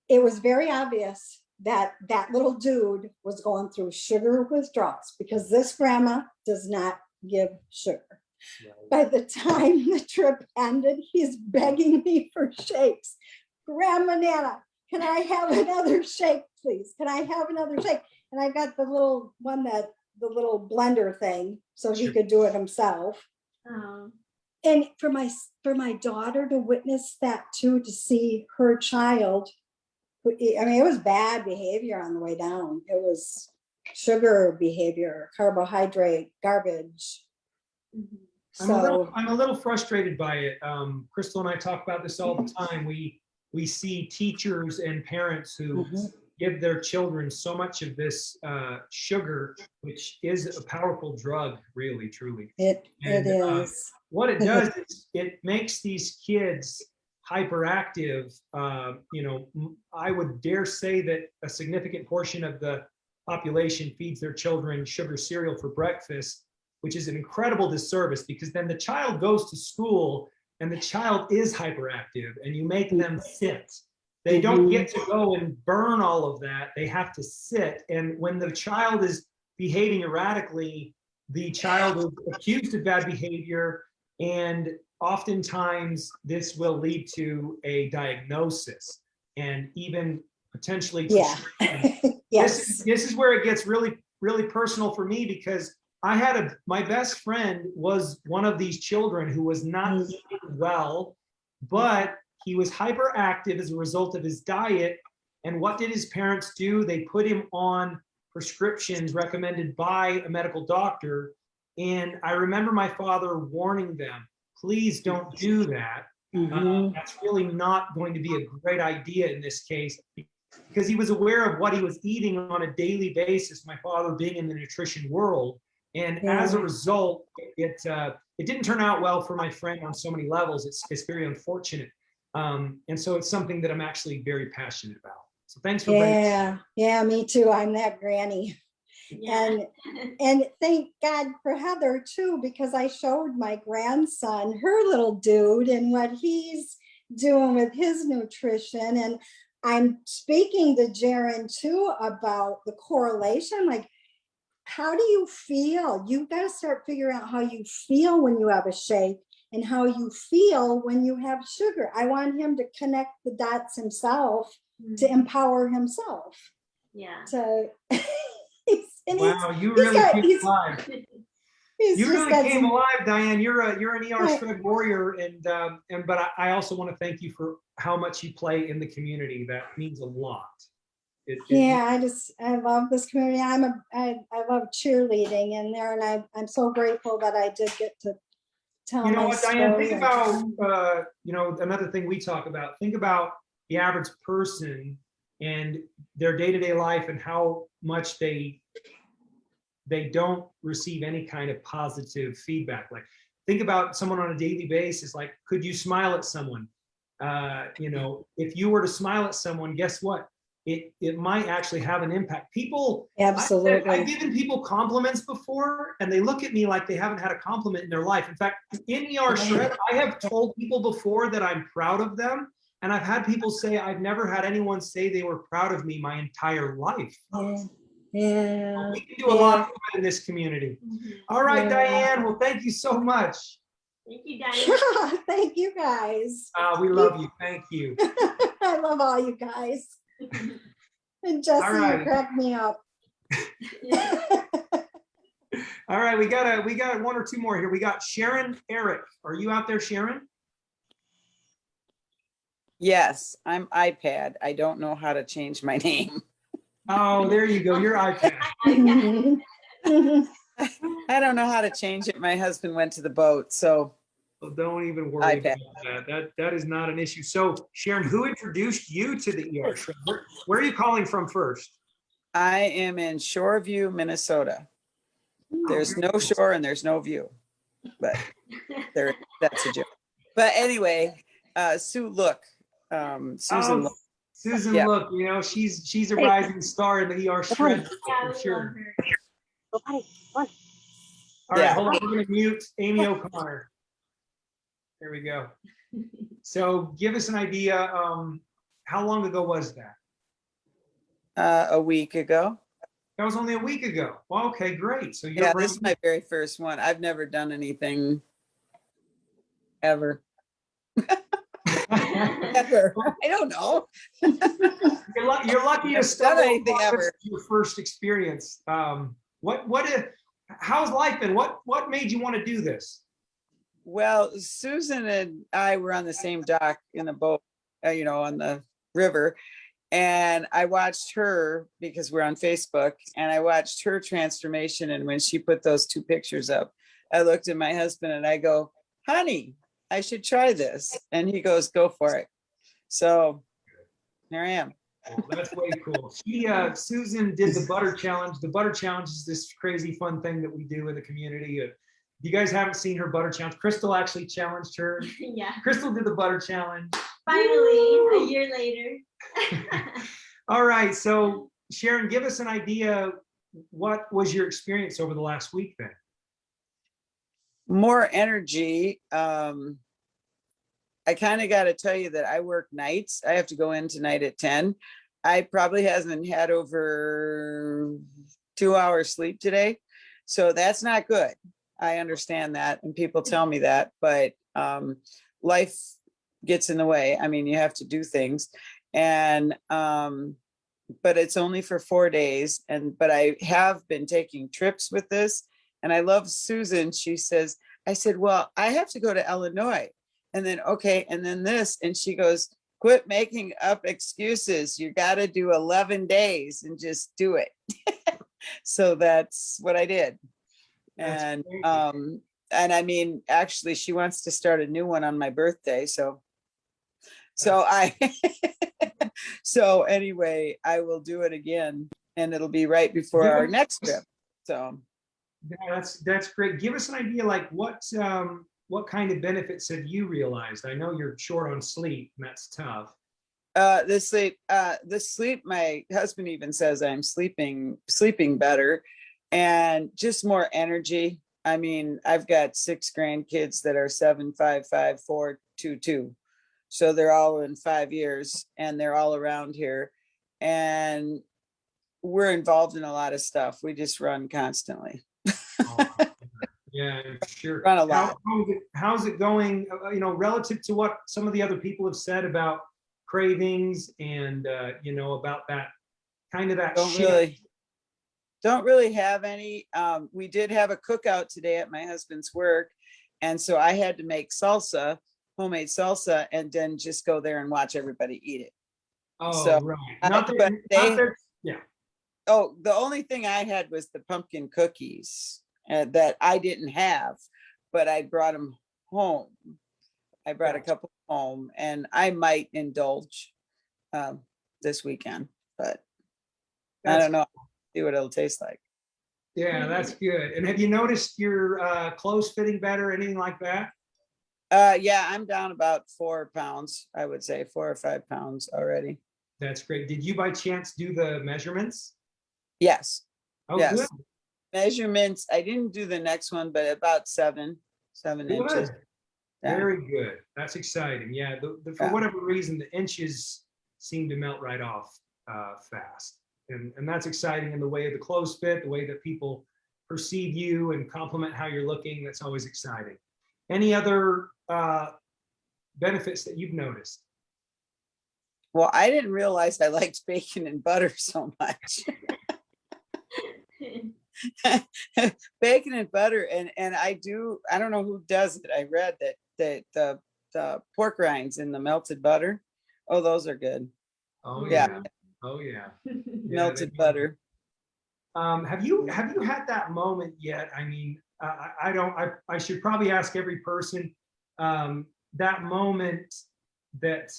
It was very obvious that that little dude was going through sugar withdrawals, because this grandma does not give sugar. Right. By the time the trip ended, he's begging me for shakes. Grandma Nana, can I have another shake, please? Can I have another shake? And I got the little one, the little blender thing, so he could do it himself. And for my daughter to witness that too, to see her child, I mean, it was bad behavior on the way down. It was sugar behavior, carbohydrate, garbage. So I'm a little frustrated by it. Crystal and I talk about this all the time. We see teachers and parents who give their children so much of this sugar, which is a powerful drug, really, truly. It is. What it does is it makes these kids hyperactive. You know, I would dare say that a significant portion of the population feeds their children sugar cereal for breakfast, which is an incredible disservice, because then the child goes to school and the child is hyperactive, and you make them sit. They don't get to go and burn all of that. They have to sit. And when the child is behaving erratically, the child is accused of bad behavior, and oftentimes this will lead to a diagnosis and even potentially yes. This is where it gets really, really personal for me, because I had my best friend was one of these children who was not eating well, but he was hyperactive as a result of his diet. And what did his parents do? They put him on prescriptions recommended by a medical doctor. And I remember my father warning them, please don't do that. That's really not going to be a great idea in this case, because he was aware of what he was eating on a daily basis, my father being in the nutrition world. And as a result, it didn't turn out well for my friend on so many levels. It's very unfortunate. And so it's something that I'm actually very passionate about. So thanks for bringing. Yeah, me too. I'm that granny. Yeah. And thank God for Heather too, because I showed my grandson, her little dude, and what he's doing with his nutrition. And I'm speaking to Jaren too about the correlation. Like, how do you feel? You've got to start figuring out how you feel when you have a shake and how you feel when you have sugar. I want him to connect the dots himself to empower himself. Yeah. So wow, you really keep alive. He's You just really got came some- alive, Diane. You're an ER Right. shred warrior, but I also want to thank you for how much you play in the community. That means a lot. Yeah, I love this community. I love cheerleading in there, and I'm so grateful that I did get to tell You know my what, Diane? story. Think about another thing we talk about. Think about the average person and their day-to-day life and how much they don't receive any kind of positive feedback. Like, think about someone on a daily basis. Like, could you smile at someone? If you were to smile at someone, guess what? It might actually have an impact. People, Absolutely. I've given people compliments before, and they look at me like they haven't had a compliment in their life. In fact, in ER Shred, I have told people before that I'm proud of them, and I've had people say I've never had anyone say they were proud of me my entire life. Yeah. We can do a lot in this community. All right, Yeah. Diane. Well, thank you so much. Thank you, Diane. Yeah, thank you guys. We love you. Thank you. I love all you guys. And Jesse, All right. you cracked me up. All right, we got one or two more here. We got Sharon Eric. Are you out there, Sharon? Yes, I'm iPad. I don't know how to change my name. Oh, there you go. Your iPad. I don't know how to change it. My husband went to the boat, so Well, don't even worry iPad. about that. That is not an issue. So, Sharon, who introduced you to the ER Shred? Where are you calling from first? I am in Shoreview, Minnesota. There's no shore and there's no view, but that's a joke. But anyway, Sue, look, Susan, look. Susan, Yeah. look, she's a rising star in the ER Shred Yeah, for we sure. love her. All right, Yeah. hold on. We're going to mute Amy O'Connor. There we go. So give us an idea. How long ago was that? A week ago. That was only a week ago. Well, okay, great. So you're Yeah, brand this is my very first one. I've never done anything ever. Ever. I don't know. You're lucky to Never stumble done anything upon ever. your first experience. How's life been? What made you want to do this? Well, Susan and I were on the same dock in the boat, on the river. And I watched her because we're on Facebook, and I watched her transformation. And when she put those two pictures up, I looked at my husband and I go, honey, I should try this. And he goes, go for it. So here I am. Oh, that's way cool. Susan did the butter challenge. The butter challenge is this crazy fun thing that we do in the community. If you guys haven't seen her butter challenge, Crystal actually challenged her. Yeah, Crystal did the butter challenge. finally, a year later. All right, so Sharon, give us an idea. What was your experience over the last week then? More energy. I kind of got to tell you that I work nights. I have to go in tonight at 10. I probably hasn't had over 2 hours sleep today. So that's not good. I understand that. And people tell me that, but life gets in the way. I mean, you have to do things. And, but it's only for 4 days. But I have been taking trips with this. And I love Susan. She says, I said, well, I have to go to Illinois. And then, okay. And then this, and she goes, quit making up excuses. You got to do 11 days and just do it. So that's what I did. That's And I mean, actually she wants to start a new one on my birthday. So so anyway, I will do it again, and it'll be right before our next trip. So Yeah, that's great. Give us an idea, like what kind of benefits have you realized? I know you're short on sleep, and that's tough. the sleep, my husband even says I'm sleeping better and just more energy. I mean, I've got 6 grandkids that are 7, 5, 5, 4, 2, 2. So they're all in 5 years, and they're all around here. And we're involved in a lot of stuff. We just run constantly. Yeah, sure. Run a lot. How's it going, relative to what some of the other people have said about cravings and, about that kind of that shift? don't really have any. We did have a cookout today at my husband's work. And so I had to make salsa, homemade salsa, and then just go there and watch everybody eat it. Oh, So, right. but they, yeah. oh, the only thing I had was the pumpkin cookies that I didn't have, but I brought them home. I brought a couple home, and I might indulge this weekend, but I don't know. See what it'll taste like. Yeah, that's good. And have you noticed your clothes fitting better, anything like that? Yeah, I'm down about 4 pounds. I would say 4 or 5 pounds already. That's great. Did you by chance do the measurements? Yes. Oh, yes. good. Measurements. I didn't do the next one, but about 7 inches. Good. Yeah. Very good. That's exciting. Yeah. For whatever reason, the inches seem to melt right off fast. And that's exciting in the way of the clothes fit, the way that people perceive you and compliment how you're looking. That's always exciting. Any other benefits that you've noticed? Well, I didn't realize I liked bacon and butter so much. Bacon and butter, and I don't know who does it. I read that the pork rinds in the melted butter. Oh, those are good. Oh yeah. Oh yeah. Melted butter. Have you had that moment yet? I mean, I should probably ask every person that moment that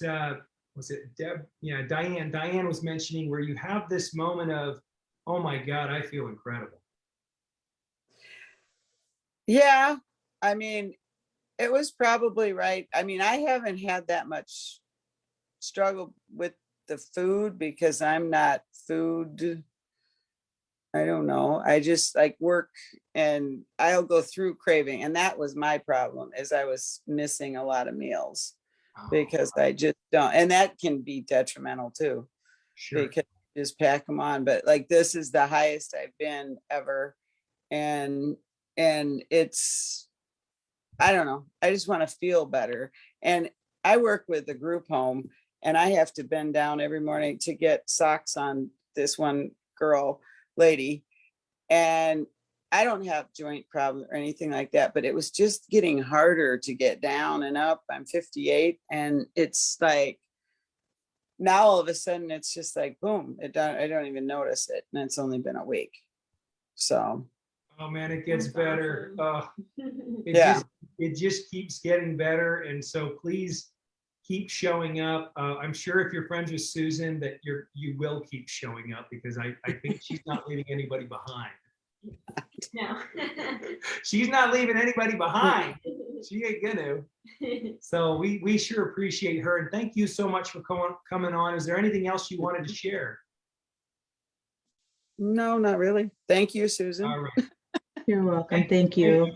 was it Deb? Yeah, Diane was mentioning where you have this moment of, oh my God, I feel incredible. Yeah, I mean, it was probably right. I mean, I haven't had that much struggle with the food because I'm not food. I don't know. I just like work and I'll go through craving. And that was my problem, is I was missing a lot of meals because I just don't. And that can be detrimental too. Sure. Because you just pack them on. But like, this is the highest I've been ever. And it's, I don't know. I just want to feel better. And I work with a group home, and I have to bend down every morning to get socks on this one lady. And I don't have joint problem or anything like that, but it was just getting harder to get down and up. I'm 58, and it's like, now all of a sudden it's just like, boom, I don't even notice it. And it's only been a week. So. Oh man, it gets better. It just keeps getting better. And so please keep showing up. I'm sure if you're friends with Susan that you will keep showing up, because I think she's not leaving anybody behind. No. She's not leaving anybody behind. She ain't gonna. So we sure appreciate her, and thank you so much for coming on. Is there anything else you wanted to share? No, not really. Thank you, Susan. All right. You're welcome. Thank you.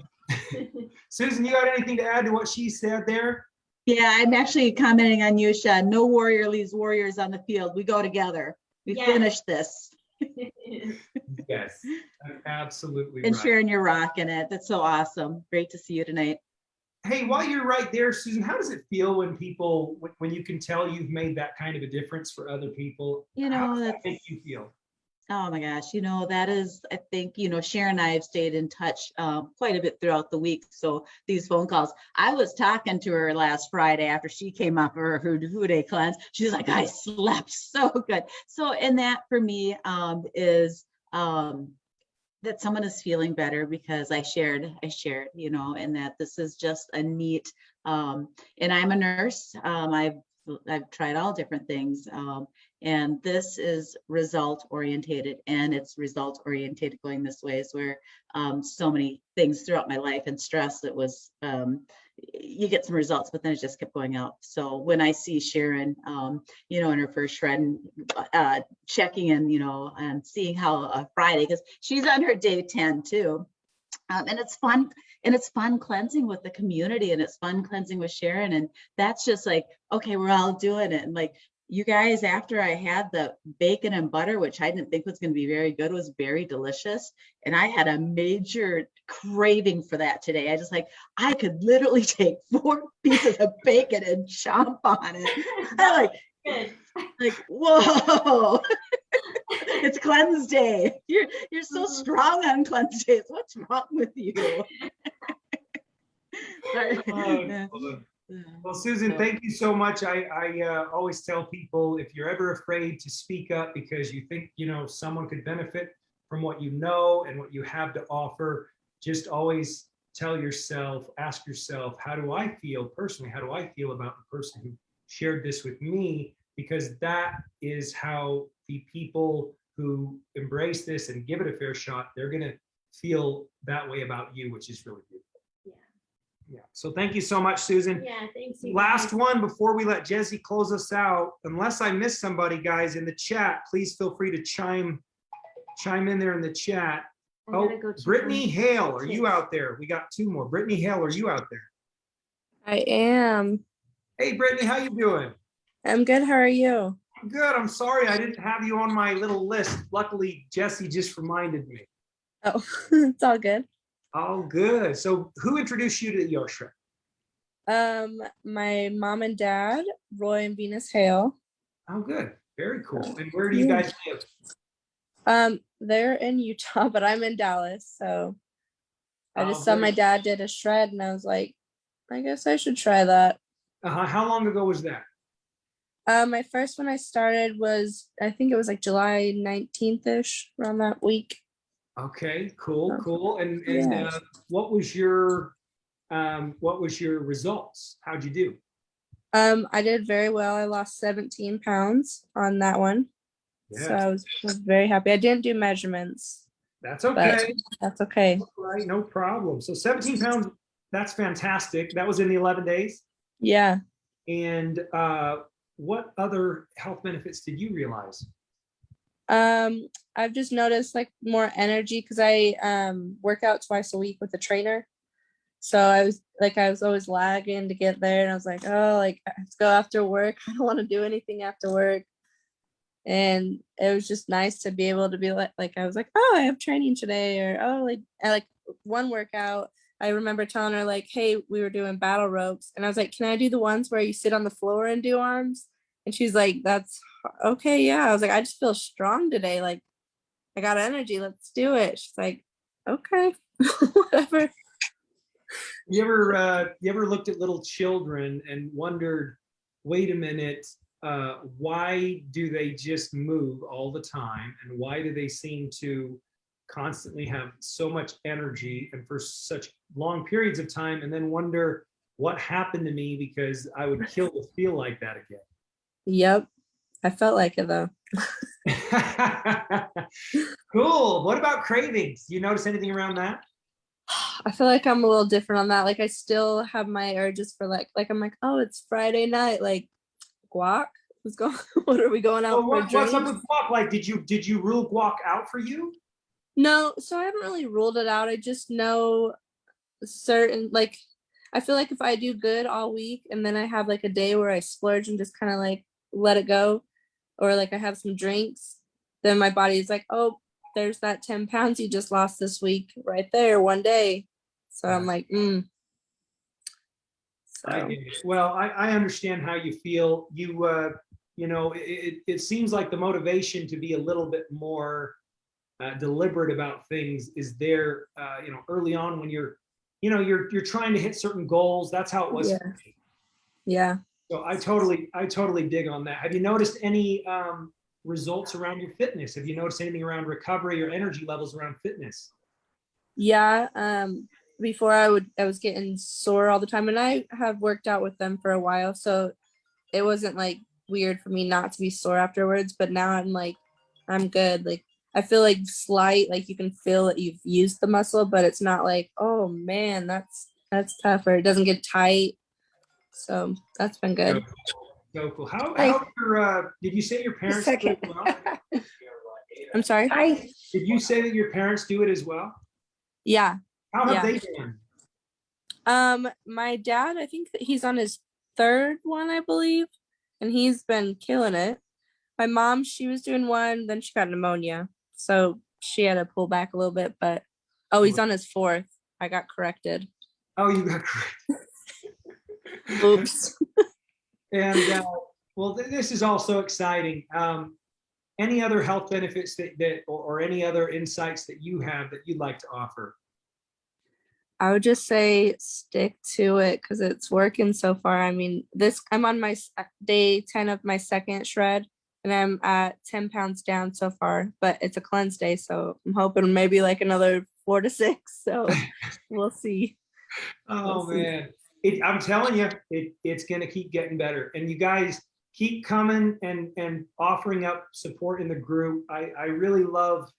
Susan, you got anything to add to what she said there? Yeah, I'm actually commenting on you, Sean. No warrior leaves warriors on the field. We go together. We finish this. Yes, absolutely. And right. Sharon, you're rocking it. That's so awesome. Great to see you tonight. Hey, while you're right there, Susan, how does it feel when you can tell you've made that kind of a difference for other people? You know, how does that make you feel? Oh my gosh, that is, I think, Sharon and I have stayed in touch quite a bit throughout the week. So these phone calls, I was talking to her last Friday after she came up for her Hude cleanse. She's like, I slept so good. So, and that for me is that someone is feeling better because I shared, and that this is just a neat, and I'm a nurse. I've tried all different things. And this is result orientated, and it's result orientated going this way is where so many things throughout my life and stress, it was, you get some results, but then it just kept going out. So when I see Sharon, in her first shred and checking in, and seeing how Friday, because she's on her day 10 too. And it's fun. And it's fun cleansing with the community, and it's fun cleansing with Sharon. And that's just like, okay, we're all doing it. And like, you guys, after I had the bacon and butter, which I didn't think was going to be very good, was very delicious. And I had a major craving for that today. I just I could literally take 4 pieces of bacon and chomp on it. Like, whoa, it's cleanse day. You're so strong on cleanse days. What's wrong with you? Yeah. Well, Susan, thank you so much. I always tell people, if you're ever afraid to speak up because you think, someone could benefit from what you know and what you have to offer, just always tell yourself, ask yourself, how do I feel personally? How do I feel about the person who shared this with me? Because that is how the people who embrace this and give it a fair shot, they're going to feel that way about you, which is really beautiful. Yeah. So thank you so much, Susan. Yeah, thanks. Last one before we let Jesse close us out. Unless I missed somebody, guys, in the chat, please feel free to chime in there in the chat. Oh, Brittany Hale, are you out there? We got two more. Brittany Hale, are you out there? I am. Hey, Brittany, how you doing? I'm good. How are you? Good. I'm sorry I didn't have you on my little list. Luckily, Jesse just reminded me. Oh, it's all good. Oh, good. So who introduced you to ER Shred? My mom and dad, Roy and Venus Hale. Oh, good. Very cool. And where do you guys live? They're in Utah, but I'm in Dallas. So I just saw my dad did a shred and I was like, I guess I should try that. How long ago was that? My first one I started was, I think it was like July 19th-ish, around that week. Okay, cool. And what was your results? How'd you do? I did very well. I lost 17 pounds on that one. Yes. So I was very happy. I didn't do measurements. That's okay. That's okay. Right, no problem. So 17 pounds, that's fantastic. That was in the 11 days? Yeah. And what other health benefits did you realize? I've just noticed like more energy because I work out twice a week with a trainer. So I was always lagging to get there, and I was like, oh, like I have to go after work. I don't want to do anything after work. And it was just nice to be able to be like I was like, oh, I have training today, or oh, like one workout. I remember telling her like, hey, we were doing battle ropes, and I was like, can I do the ones where you sit on the floor and do arms? And she's like, that's okay, yeah. I was like, I just feel strong today. Like, I got energy. Let's do it. She's like, okay, whatever. You ever looked at little children and wondered, wait a minute, why do they just move all the time? And why do they seem to constantly have so much energy and for such long periods of time? And then wonder what happened to me because I would kill to feel like that again. Yep. I felt like it though. Cool. What about cravings? Do you notice anything around that? I feel like I'm a little different on that. Like I still have my urges for like I'm like, oh, it's Friday night. Like guac. What are we going out for? What's up with guac? Like, did you rule guac out for you? No, so I haven't really ruled it out. I just know certain, like, I feel like if I do good all week and then I have like a day where I splurge and just kind of like let it go, or like I have some drinks, then my body is like, oh, there's that 10 pounds you just lost this week right there one day. So I'm like, So. Well, I understand how you feel. It seems like the motivation to be a little bit more deliberate about things is there, early on when you're trying to hit certain goals. That's how it was. Yeah. For me. Yeah. So I totally dig on that. Have you noticed any results around your fitness? Have you noticed anything around recovery or energy levels around fitness? Yeah. Before I was getting sore all the time, and I have worked out with them for a while, so it wasn't like weird for me not to be sore afterwards. But now I'm like, I'm good. Like I feel like slight, like you can feel that you've used the muscle, but it's not like, oh man, that's tough, or it doesn't get tight. So that's been good. So cool. How did you say your parents do it well? I'm sorry. Hi. Did you say that your parents do it as well? Yeah. How have they been? My dad, I think that he's on his third one, I believe, and he's been killing it. My mom, she was doing one, then she got pneumonia, so she had to pull back a little bit. But he's on his fourth. I got corrected. Oh, you got corrected. Oops. And Well, this is all so exciting. Any other health benefits or any other insights that you have that you'd like to offer? I would just say stick to it because it's working so far. I mean, I'm on my day 10 of my second shred, and I'm at 10 pounds down so far, but it's a cleanse day, so I'm hoping maybe like another 4 to 6. So we'll see. Oh We'll see. man, I'm telling you, it's going to keep getting better. And you guys keep coming and offering up support in the group. I really love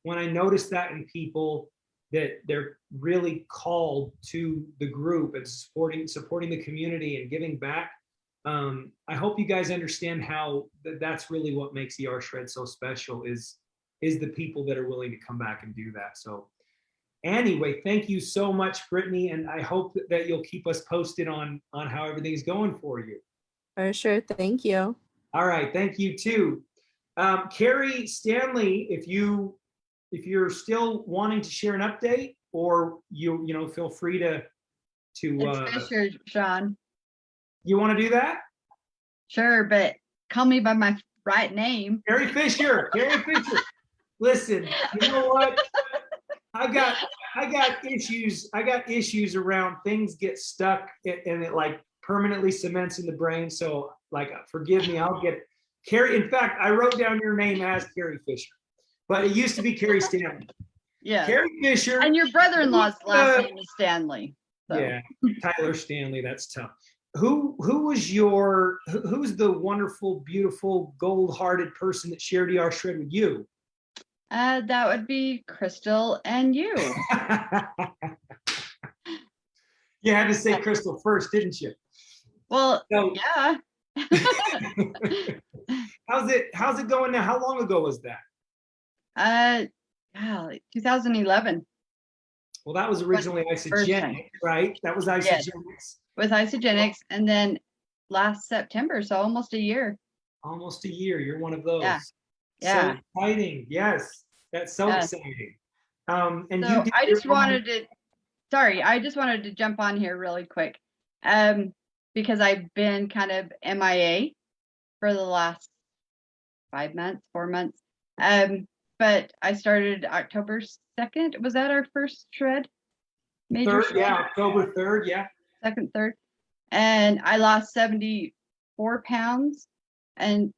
when I notice that in people, that they're really called to the group and supporting the community and giving back. I hope you guys understand how that's really what makes ER Shred so special is the people that are willing to come back and do that. So anyway, thank you so much, Brittany, and I hope that you'll keep us posted on how everything's going for you. For sure. Thank you. All right, thank you too. Carrie Stanley, if you're still wanting to share an update, or you know, feel free to It's Fisher, Sean. you want to do that? Sure, but call me by my right name. Carrie Fisher. Carrie Fisher. Listen, you know what? I got issues. I got issues around things get stuck and it like permanently cements in the brain. So like, forgive me. I'll get Carrie. In fact, I wrote down your name as Carrie Fisher, but it used to be Carrie Stanley. Yeah. Carrie Fisher. And your brother-in-law's last name is Stanley. So. Yeah, Tyler Stanley. That's tough. Who's the wonderful, beautiful, gold-hearted person that shared ER Shred with you? That would be Crystal and you. You had to say Crystal first, didn't you? Well, So, yeah. how's it going now? How long ago was that? Like 2011. Well, that was originally Isagenix, right? That was Isagenix. Yes. With Isagenix, and then last September, so almost a year. Almost a year. You're one of those. Yeah. So exciting. Yes, that's so exciting. And so you I just wanted to jump on here really quick, because I've been kind of MIA for the last 4 months. But I started October 2nd. Was that our first shred? Major Third, shred? yeah, October 3rd, yeah. 2nd, 3rd. And I lost 74 pounds. And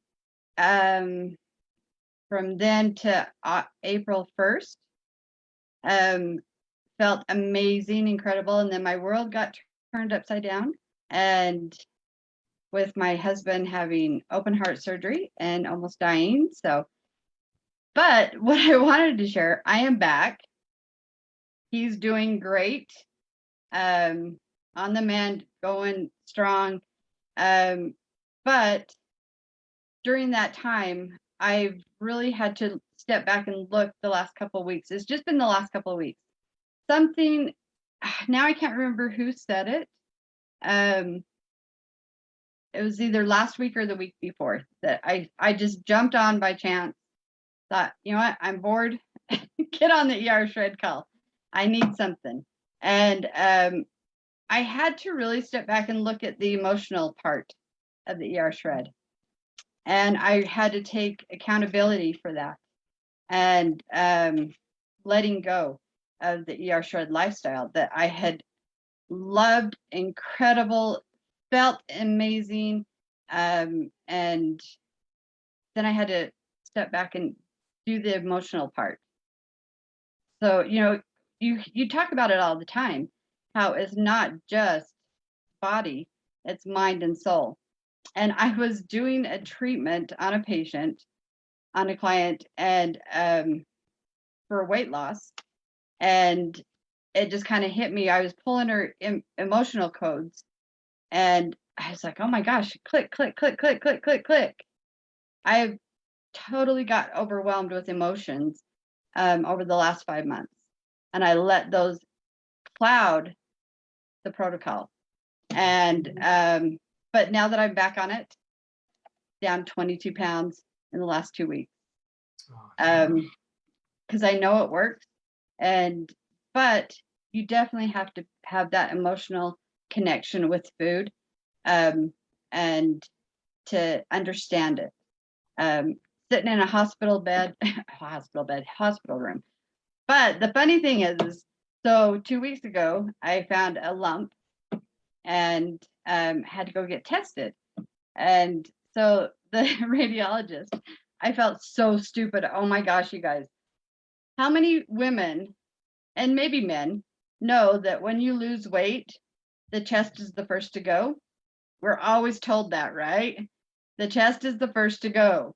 from then to April 1st, felt amazing, incredible. And then my world got turned upside down. And with my husband having open heart surgery and almost dying. But what I wanted to share, I am back. He's doing great. On the mend, going strong. But during that time, I've really had to step back and look the last couple of weeks. It's just been the last couple of weeks. Something, now I can't remember who said it. It was either last week or the week before that I just jumped on by chance. Thought, you know what, I'm bored. Get on the ER Shred call. I need something. And I had to really step back and look at the emotional part of the ER Shred. And I had to take accountability for that and letting go of the ER Shred lifestyle that I had loved, incredible, felt amazing. And then I had to step back and do the emotional part. So, you know, you talk about it all the time, how it's not just body, it's mind and soul. And I was doing a treatment on a patient, on a client, and for weight loss. And it just kind of hit me. I was pulling her emotional codes. And I was like, oh my gosh, click, click, click, click, click, click, click. I totally got overwhelmed with emotions over the last 5 months. And I let those cloud the protocol. And but now that I'm back on it, down 22 pounds in the last 2 weeks. Because I know it works. But you definitely have to have that emotional connection with food. And to understand it. Sitting in a hospital room. But the funny thing is so 2 weeks ago, I found a lump and had to go get tested. And so the radiologist, I felt so stupid. Oh my gosh, you guys. How many women and maybe men know that when you lose weight, the chest is the first to go? We're always told that, right? The chest is the first to go.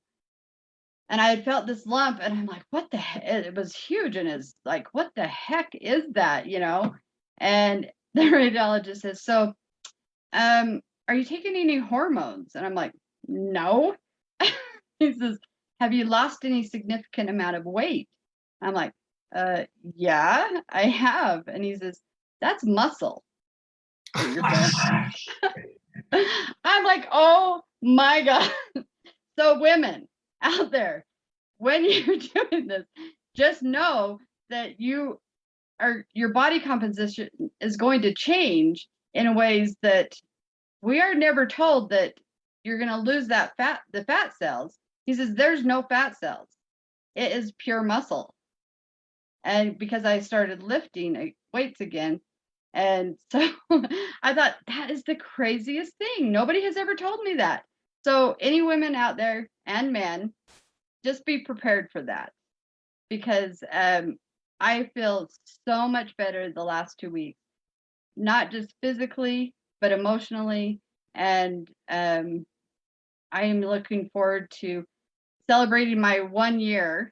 And I had felt this lump and I'm like, what the heck? It was huge. And it's like, what the heck is that? You know? And the radiologist says, so, are you taking any hormones? And I'm like, no. He says, have you lost any significant amount of weight? I'm like, yeah, I have. And he says, that's muscle. I'm like, oh my God. So women out there, when you're doing this, just know that your body composition is going to change in ways that we are never told that you're going to lose the fat cells. He says, there's no fat cells. It is pure muscle. And because I started lifting weights again, and so I thought that is the craziest thing. Nobody has ever told me that. So any women out there and men, just be prepared for that, because I feel so much better the last 2 weeks, not just physically, but emotionally. And I am looking forward to celebrating my 1 year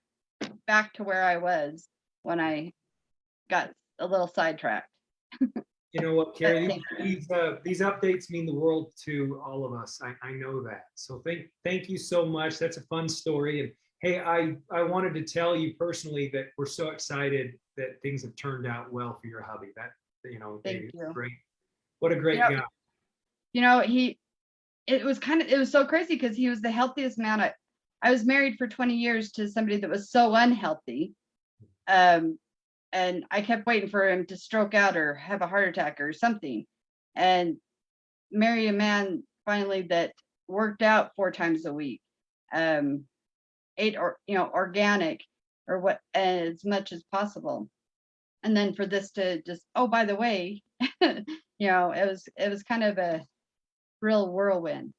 back to where I was when I got a little sidetracked. You know what, Carrie, these updates mean the world to all of us. I know that. So thank you so much. That's a fun story. And hey, I wanted to tell you personally that we're so excited that things have turned out well for your hubby. That, you know, Thank you. Great. What a great guy. You know, it was so crazy because he was the healthiest man. I was married for 20 years to somebody that was so unhealthy. And I kept waiting for him to stroke out or have a heart attack or something, and marry a man finally that worked out 4 times a week, ate organic or what as much as possible. And then for this to just, oh, by the way, it was kind of a real whirlwind.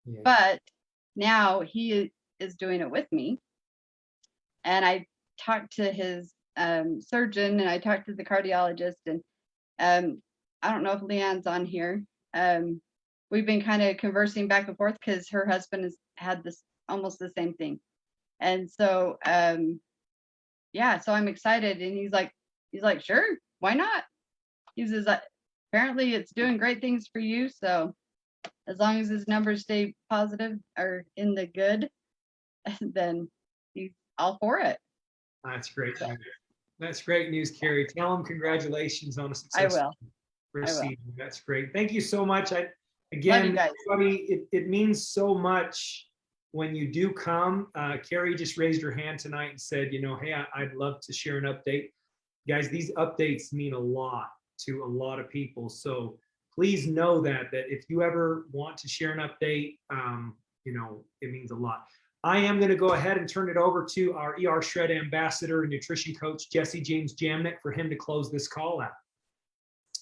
Yeah. But now he is doing it with me, and I talked to his surgeon, and I talked to the cardiologist, and I don't know if Leanne's on here. We've been kind of conversing back and forth because her husband has had this almost the same thing, and so so I'm excited. And he's like, sure, why not? He says, apparently it's doing great things for you, so as long as his numbers stay positive or in the good, then he's all for it. That's great. That's great news, Carrie. Tell him congratulations on a successful proceeding. That's great. Thank you so much. Again, everybody, it means so much when you do come. Carrie just raised her hand tonight and said, hey, I'd love to share an update. Guys, these updates mean a lot to a lot of people. So please know that if you ever want to share an update, it means a lot. I am going to go ahead and turn it over to our ER Shred ambassador and nutrition coach, Jesse James Jamnick, for him to close this call out.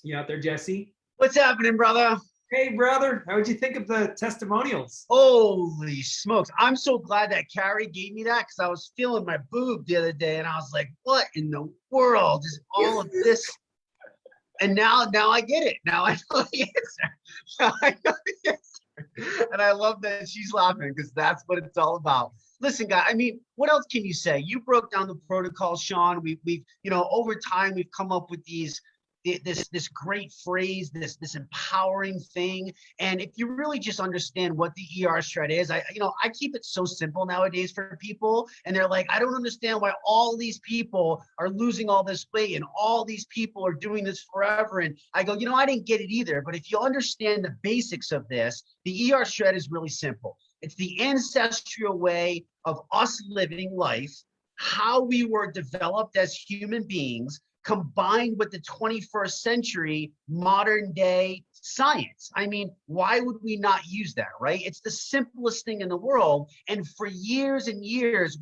You out there, Jesse? What's happening, brother? Hey, brother. How would you think of the testimonials? Holy smokes. I'm so glad that Carrie gave me that, because I was feeling my boob the other day, and I was like, what in the world is all of this? And now I get it. Now I know the answer. Now I know the answer. And I love that she's laughing, because that's what it's all about. Listen, guys, I mean, what else can you say? You broke down the protocol, Sean. We've over time, we've come up with this great phrase, this empowering thing. And if you really just understand what the ER Shred is, I keep it so simple nowadays for people, and they're like, I don't understand why all these people are losing all this weight and all these people are doing this forever. And I go, I didn't get it either. But if you understand the basics of this, the ER Shred is really simple. It's the ancestral way of us living life, how we were developed as human beings, combined with the 21st century modern day science. I mean, why would we not use that, right? It's the simplest thing in the world. And for years and years,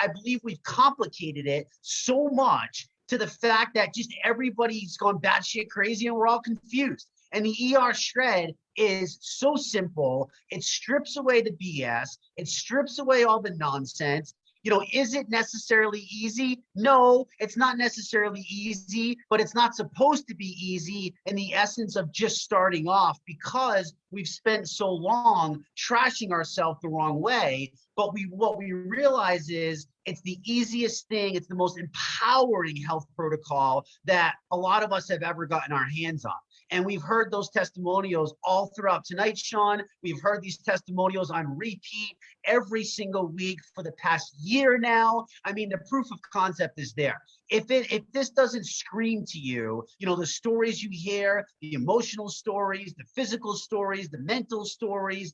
I believe we've complicated it so much to the fact that just everybody's gone batshit crazy and we're all confused. And the ER shred is so simple. It strips away the BS. It strips away all the nonsense. You know, is it necessarily easy? No, it's not necessarily easy, but it's not supposed to be easy in the essence of just starting off, because we've spent so long trashing ourselves the wrong way. But what we realize is it's the easiest thing. It's the most empowering health protocol that a lot of us have ever gotten our hands on. And we've heard those testimonials all throughout tonight, Sean. We've heard these testimonials on repeat every single week for the past year now. I mean, the proof of concept is there. If this doesn't scream to you, you know, the stories you hear, the emotional stories, the physical stories, the mental stories,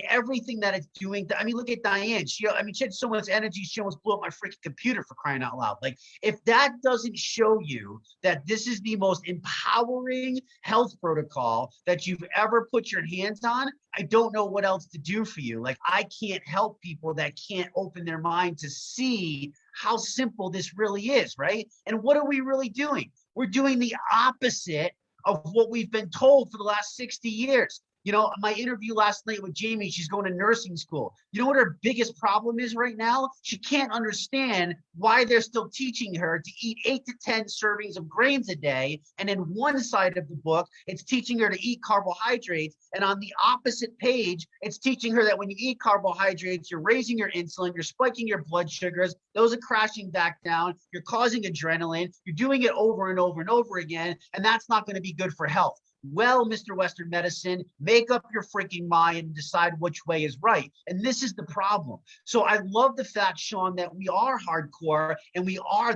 everything that it's doing. I mean, look at Diane. She had so much energy. She almost blew up my freaking computer, for crying out loud. Like, if that doesn't show you that this is the most empowering health protocol that you've ever put your hands on, I don't know what else to do for you. Like, I can't help people that can't open their mind to see how simple this really is, right? And what are we really doing? We're doing the opposite of what we've been told for the last 60 years. You know, my interview last night with Jamie, she's going to nursing school. You know what her biggest problem is right now? She can't understand why they're still teaching her to eat 8 to 10 servings of grains a day. And in one side of the book, it's teaching her to eat carbohydrates. And on the opposite page, it's teaching her that when you eat carbohydrates, you're raising your insulin, you're spiking your blood sugars, those are crashing back down, you're causing adrenaline, you're doing it over and over and over again, and that's not going to be good for health. Well, Mr. Western Medicine, make up your freaking mind and decide which way is right. And this is the problem. So I love the fact, Sean, that we are hardcore and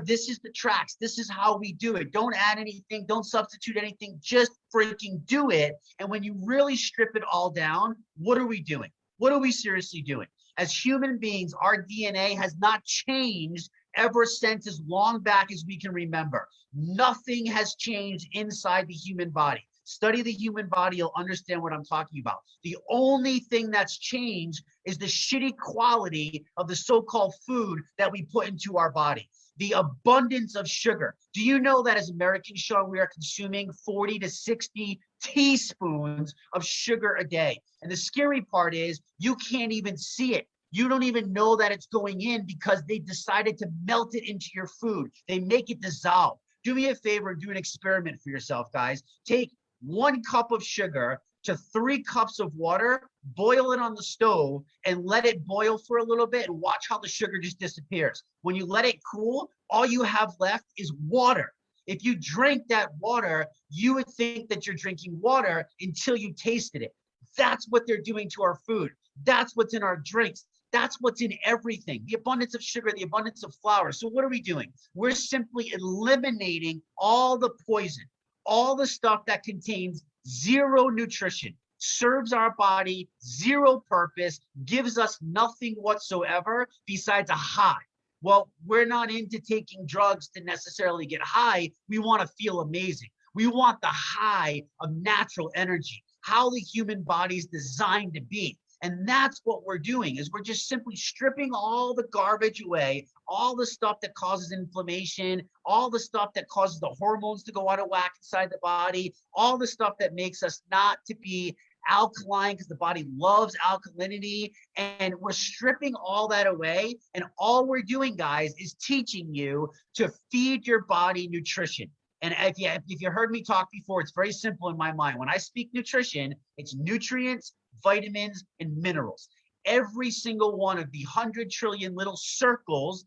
this is the tracks. This is how we do it. Don't add anything. Don't substitute anything. Just freaking do it. And when you really strip it all down, what are we doing? What are we seriously doing? As human beings, our DNA has not changed ever since as long back as we can remember. Nothing has changed inside the human body. Study the human body, you'll understand what I'm talking about. The only thing that's changed is the shitty quality of the so-called food that we put into our body. The abundance of sugar. Do you know that as Americans, Sean, we are consuming 40 to 60 teaspoons of sugar a day? And the scary part is you can't even see it. You don't even know that it's going in because they decided to melt it into your food. They make it dissolve. Do me a favor and do an experiment for yourself, guys. Take 1 cup of sugar to 3 cups of water, boil it on the stove and let it boil for a little bit and watch how the sugar just disappears. When you let it cool, all you have left is water. If you drink that water, you would think that you're drinking water until you tasted it. That's what they're doing to our food. That's what's in our drinks. That's what's in everything. The abundance of sugar, the abundance of flour. So what are we doing? We're simply eliminating all the poison, all the stuff that contains zero nutrition, serves our body zero purpose, gives us nothing whatsoever besides a high. Well, we're not into taking drugs to necessarily get high. We want to feel amazing. We want the high of natural energy, how the human body is designed to be. And that's what we're doing, is we're just simply stripping all the garbage away, all the stuff that causes inflammation, all the stuff that causes the hormones to go out of whack inside the body, all the stuff that makes us not to be alkaline because the body loves alkalinity. And we're stripping all that away. And all we're doing, guys, is teaching you to feed your body nutrition. And if you heard me talk before, it's very simple in my mind. When I speak nutrition, it's nutrients, vitamins, and minerals. Every single one of the 100 trillion little cells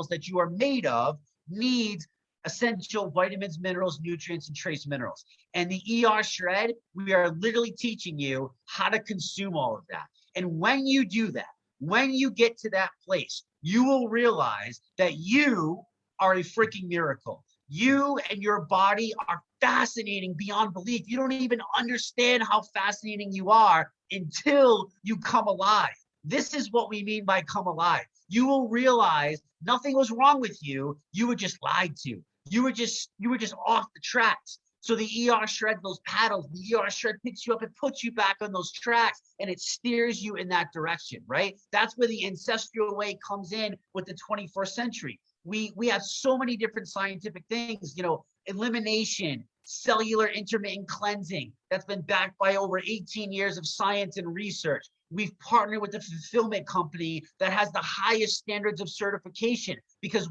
that you are made of needs essential vitamins, minerals, nutrients, and trace minerals. And the ER Shred, we are literally teaching you how to consume all of that. And when you do that, when you get to that place, you will realize that you are a freaking miracle. You and your body are fascinating beyond belief. You don't even understand how fascinating you are until you come alive. This is what we mean by come alive. You will realize nothing was wrong with you. You were just lied to. you were just off the tracks. So the ER shred, those paddles, the ER shred picks you up and puts you back on those tracks, and it steers you in that direction, right? That's where the ancestral way comes in with the 21st century. We have so many different scientific things, elimination, cellular intermittent cleansing, that's been backed by over 18 years of science and research. We've partnered with a fulfillment company that has the highest standards of certification because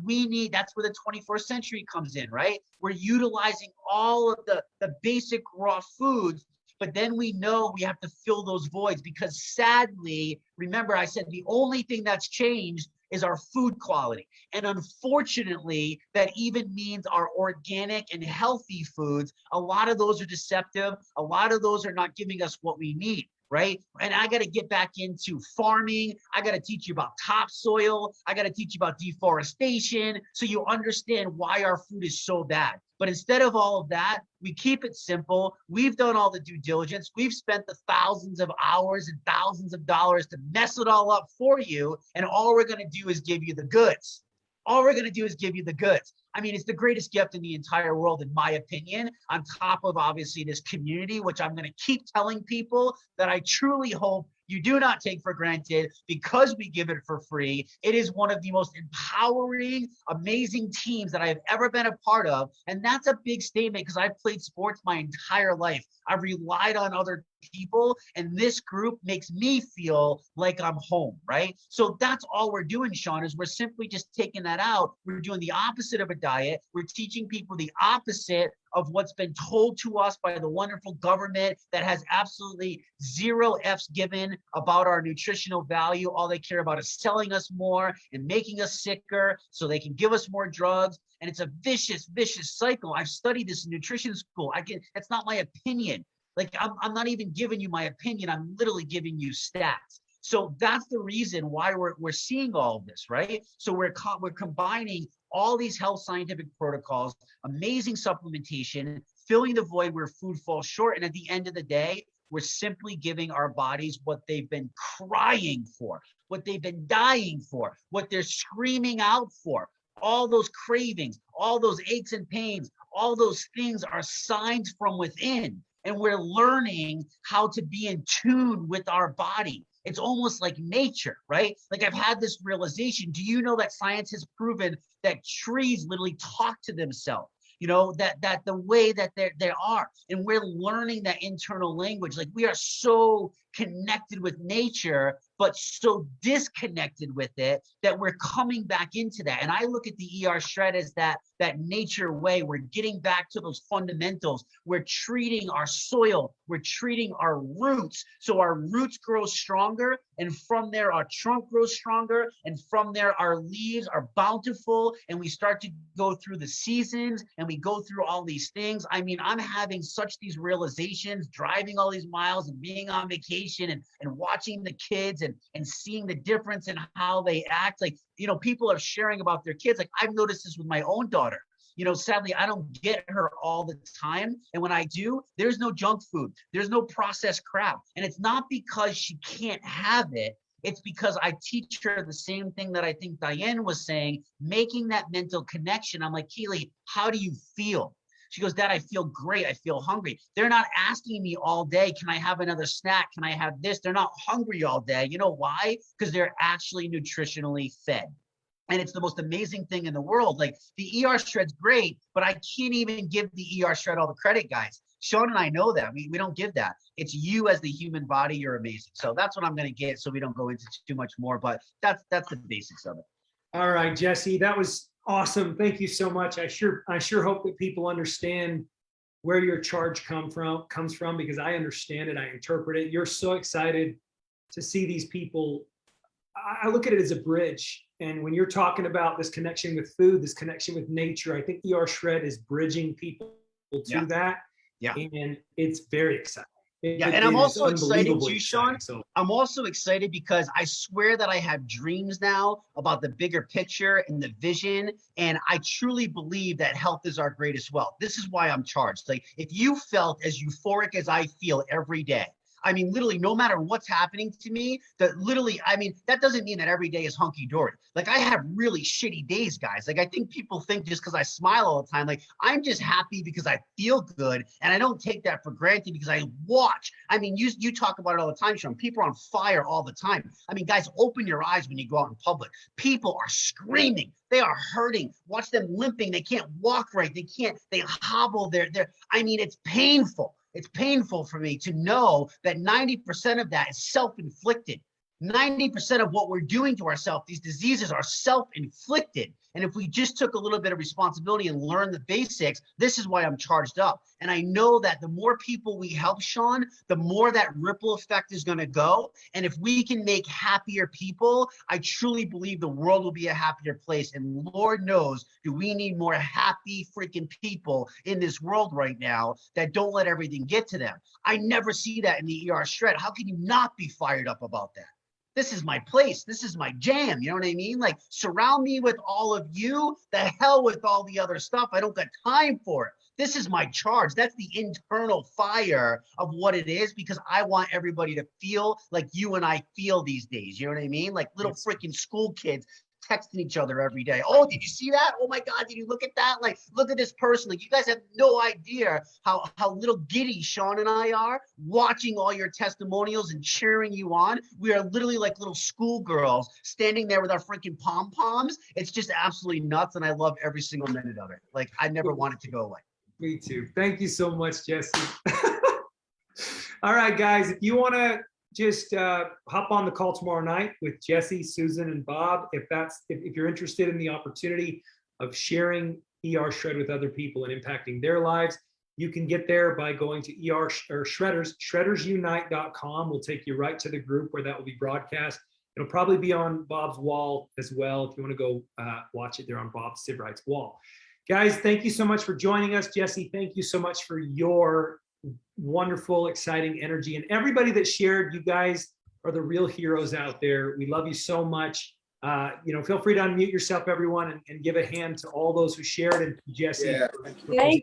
that's where the 21st century comes in, right? We're utilizing all of the basic raw foods, but then we know we have to fill those voids because sadly, remember I said the only thing that's changed is our food quality. And unfortunately, that even means our organic and healthy foods, a lot of those are deceptive. A lot of those are not giving us what we need, right? And I got to get back into farming. I got to teach you about topsoil. I got to teach you about deforestation so you understand why our food is so bad. But instead of all of that, we keep it simple. We've done all the due diligence. We've spent the thousands of hours and thousands of dollars to mess it all up for you. And all we're going to do is give you the goods. All we're going to do is give you the goods. I mean, it's the greatest gift in the entire world, in my opinion, on top of obviously this community, which I'm going to keep telling people that I truly hope you do not take for granted because we give it for free. It is one of the most empowering, amazing teams that I have ever been a part of. And that's a big statement because I've played sports my entire life. I've relied on other people, and this group makes me feel like I'm home, right? So that's all we're doing, Sean, is we're simply just taking that out. We're doing the opposite of a diet. We're teaching people the opposite of what's been told to us by the wonderful government that has absolutely zero F's given about our nutritional value. All they care about is selling us more and making us sicker so they can give us more drugs. And it's a vicious, vicious cycle. I've studied this in nutrition school. That's not my opinion. Like I'm not even giving you my opinion. I'm literally giving you stats. So that's the reason why we're seeing all of this, right? So we're combining all these health scientific protocols, amazing supplementation, filling the void where food falls short. And at the end of the day, we're simply giving our bodies what they've been crying for, what they've been dying for, what they're screaming out for. All those cravings, all those aches and pains, all those things are signs from within. And we're learning how to be in tune with our body. It's almost like nature, right? Like I've had this realization. Do you know that science has proven that trees literally talk to themselves? That the way that they are, and we're learning that internal language. Like we are so connected with nature, but so disconnected with it that we're coming back into that. And I look at the ER shred as that nature way. We're getting back to those fundamentals. We're treating our soil. We're treating our roots. So our roots grow stronger. And from there, our trunk grows stronger. And from there, our leaves are bountiful. And we start to go through the seasons and we go through all these things. I mean, I'm having such these realizations, driving all these miles and being on vacation and watching the kids and seeing the difference in how they act. Like, people are sharing about their kids. Like I've noticed this with my own daughter. Sadly, I don't get her all the time. And when I do, there's no junk food. There's no processed crap. And it's not because she can't have it. It's because I teach her the same thing that I think Diane was saying, making that mental connection. I'm like, Keely, how do you feel? She goes, Dad, I feel great. I feel hungry. They're not asking me all day, can I have another snack? Can I have this? They're not hungry all day. You know why? Because they're actually nutritionally fed. And it's the most amazing thing in the world. Like the ER shred's great, but I can't even give the ER shred all the credit, guys. Sean and I know that. We don't give that. It's you as the human body. You're amazing. So that's what I'm going to get so we don't go into too much more, but that's the basics of it. All right, Jesse, that was awesome. Thank you so much. I sure hope that people understand where your charge comes from, because I understand it. I interpret it. You're so excited to see these people. I look at it as a bridge. And when you're talking about this connection with food, this connection with nature, I think ER Shred is bridging people to that. Yeah. And it's very exciting. And I'm also excited too, Sean. I'm also excited because I swear that I have dreams now about the bigger picture and the vision. And I truly believe that health is our greatest wealth. This is why I'm charged. Like if you felt as euphoric as I feel every day, I mean, literally, no matter what's happening to me, that literally, I mean, that doesn't mean that every day is hunky dory. Like I have really shitty days, guys. Like I think people think just because I smile all the time, like I'm just happy because I feel good, and I don't take that for granted because I watch. I mean, you talk about it all the time, Sean. People are on fire all the time. I mean, guys, open your eyes when you go out in public. People are screaming. They are hurting. Watch them limping. They can't walk right. They hobble. I mean, it's painful. It's painful for me to know that 90% of that is self-inflicted. 90% of what we're doing to ourselves, these diseases are self-inflicted. And if we just took a little bit of responsibility and learned the basics, this is why I'm charged up. And I know that the more people we help, Sean, the more that ripple effect is going to go. And if we can make happier people, I truly believe the world will be a happier place. And Lord knows, do we need more happy freaking people in this world right now that don't let everything get to them. I never see that in the ER shred. How can you not be fired up about that? This is my place. This is my jam. You know what I mean? Like, surround me with all of you. The hell with all the other stuff. I don't got time for it. This is my charge. That's the internal fire of what it is, because I want everybody to feel like you and I feel these days. You know what I mean? Like little freaking school kids texting each other every day. Oh, did you see that? Oh my God, did you look at that? Like, look at this person. Like, you guys have no idea how little giddy Sean and I are watching all your testimonials and cheering you on. We are literally like little schoolgirls standing there with our freaking pom-poms. It's just absolutely nuts, and I love every single minute of it. Like, I never want it to go away. Me too. Thank you so much, Jesse. All right, guys, if you want to just hop on the call tomorrow night with Jesse, Susan, and Bob. If you're interested in the opportunity of sharing ER Shred with other people and impacting their lives, you can get there by going to ER or shreddersunite.com. We'll take you right to the group where that will be broadcast. It'll probably be on Bob's wall as well. If you want to go watch it there on Bob Sivright's wall. Guys, thank you so much for joining us. Jesse, thank you so much for your wonderful, exciting energy, and everybody that shared. You guys are the real heroes out there. We love you so much. Feel free to unmute yourself, everyone, and give a hand to all those who shared, and to Jesse. Yeah. Thank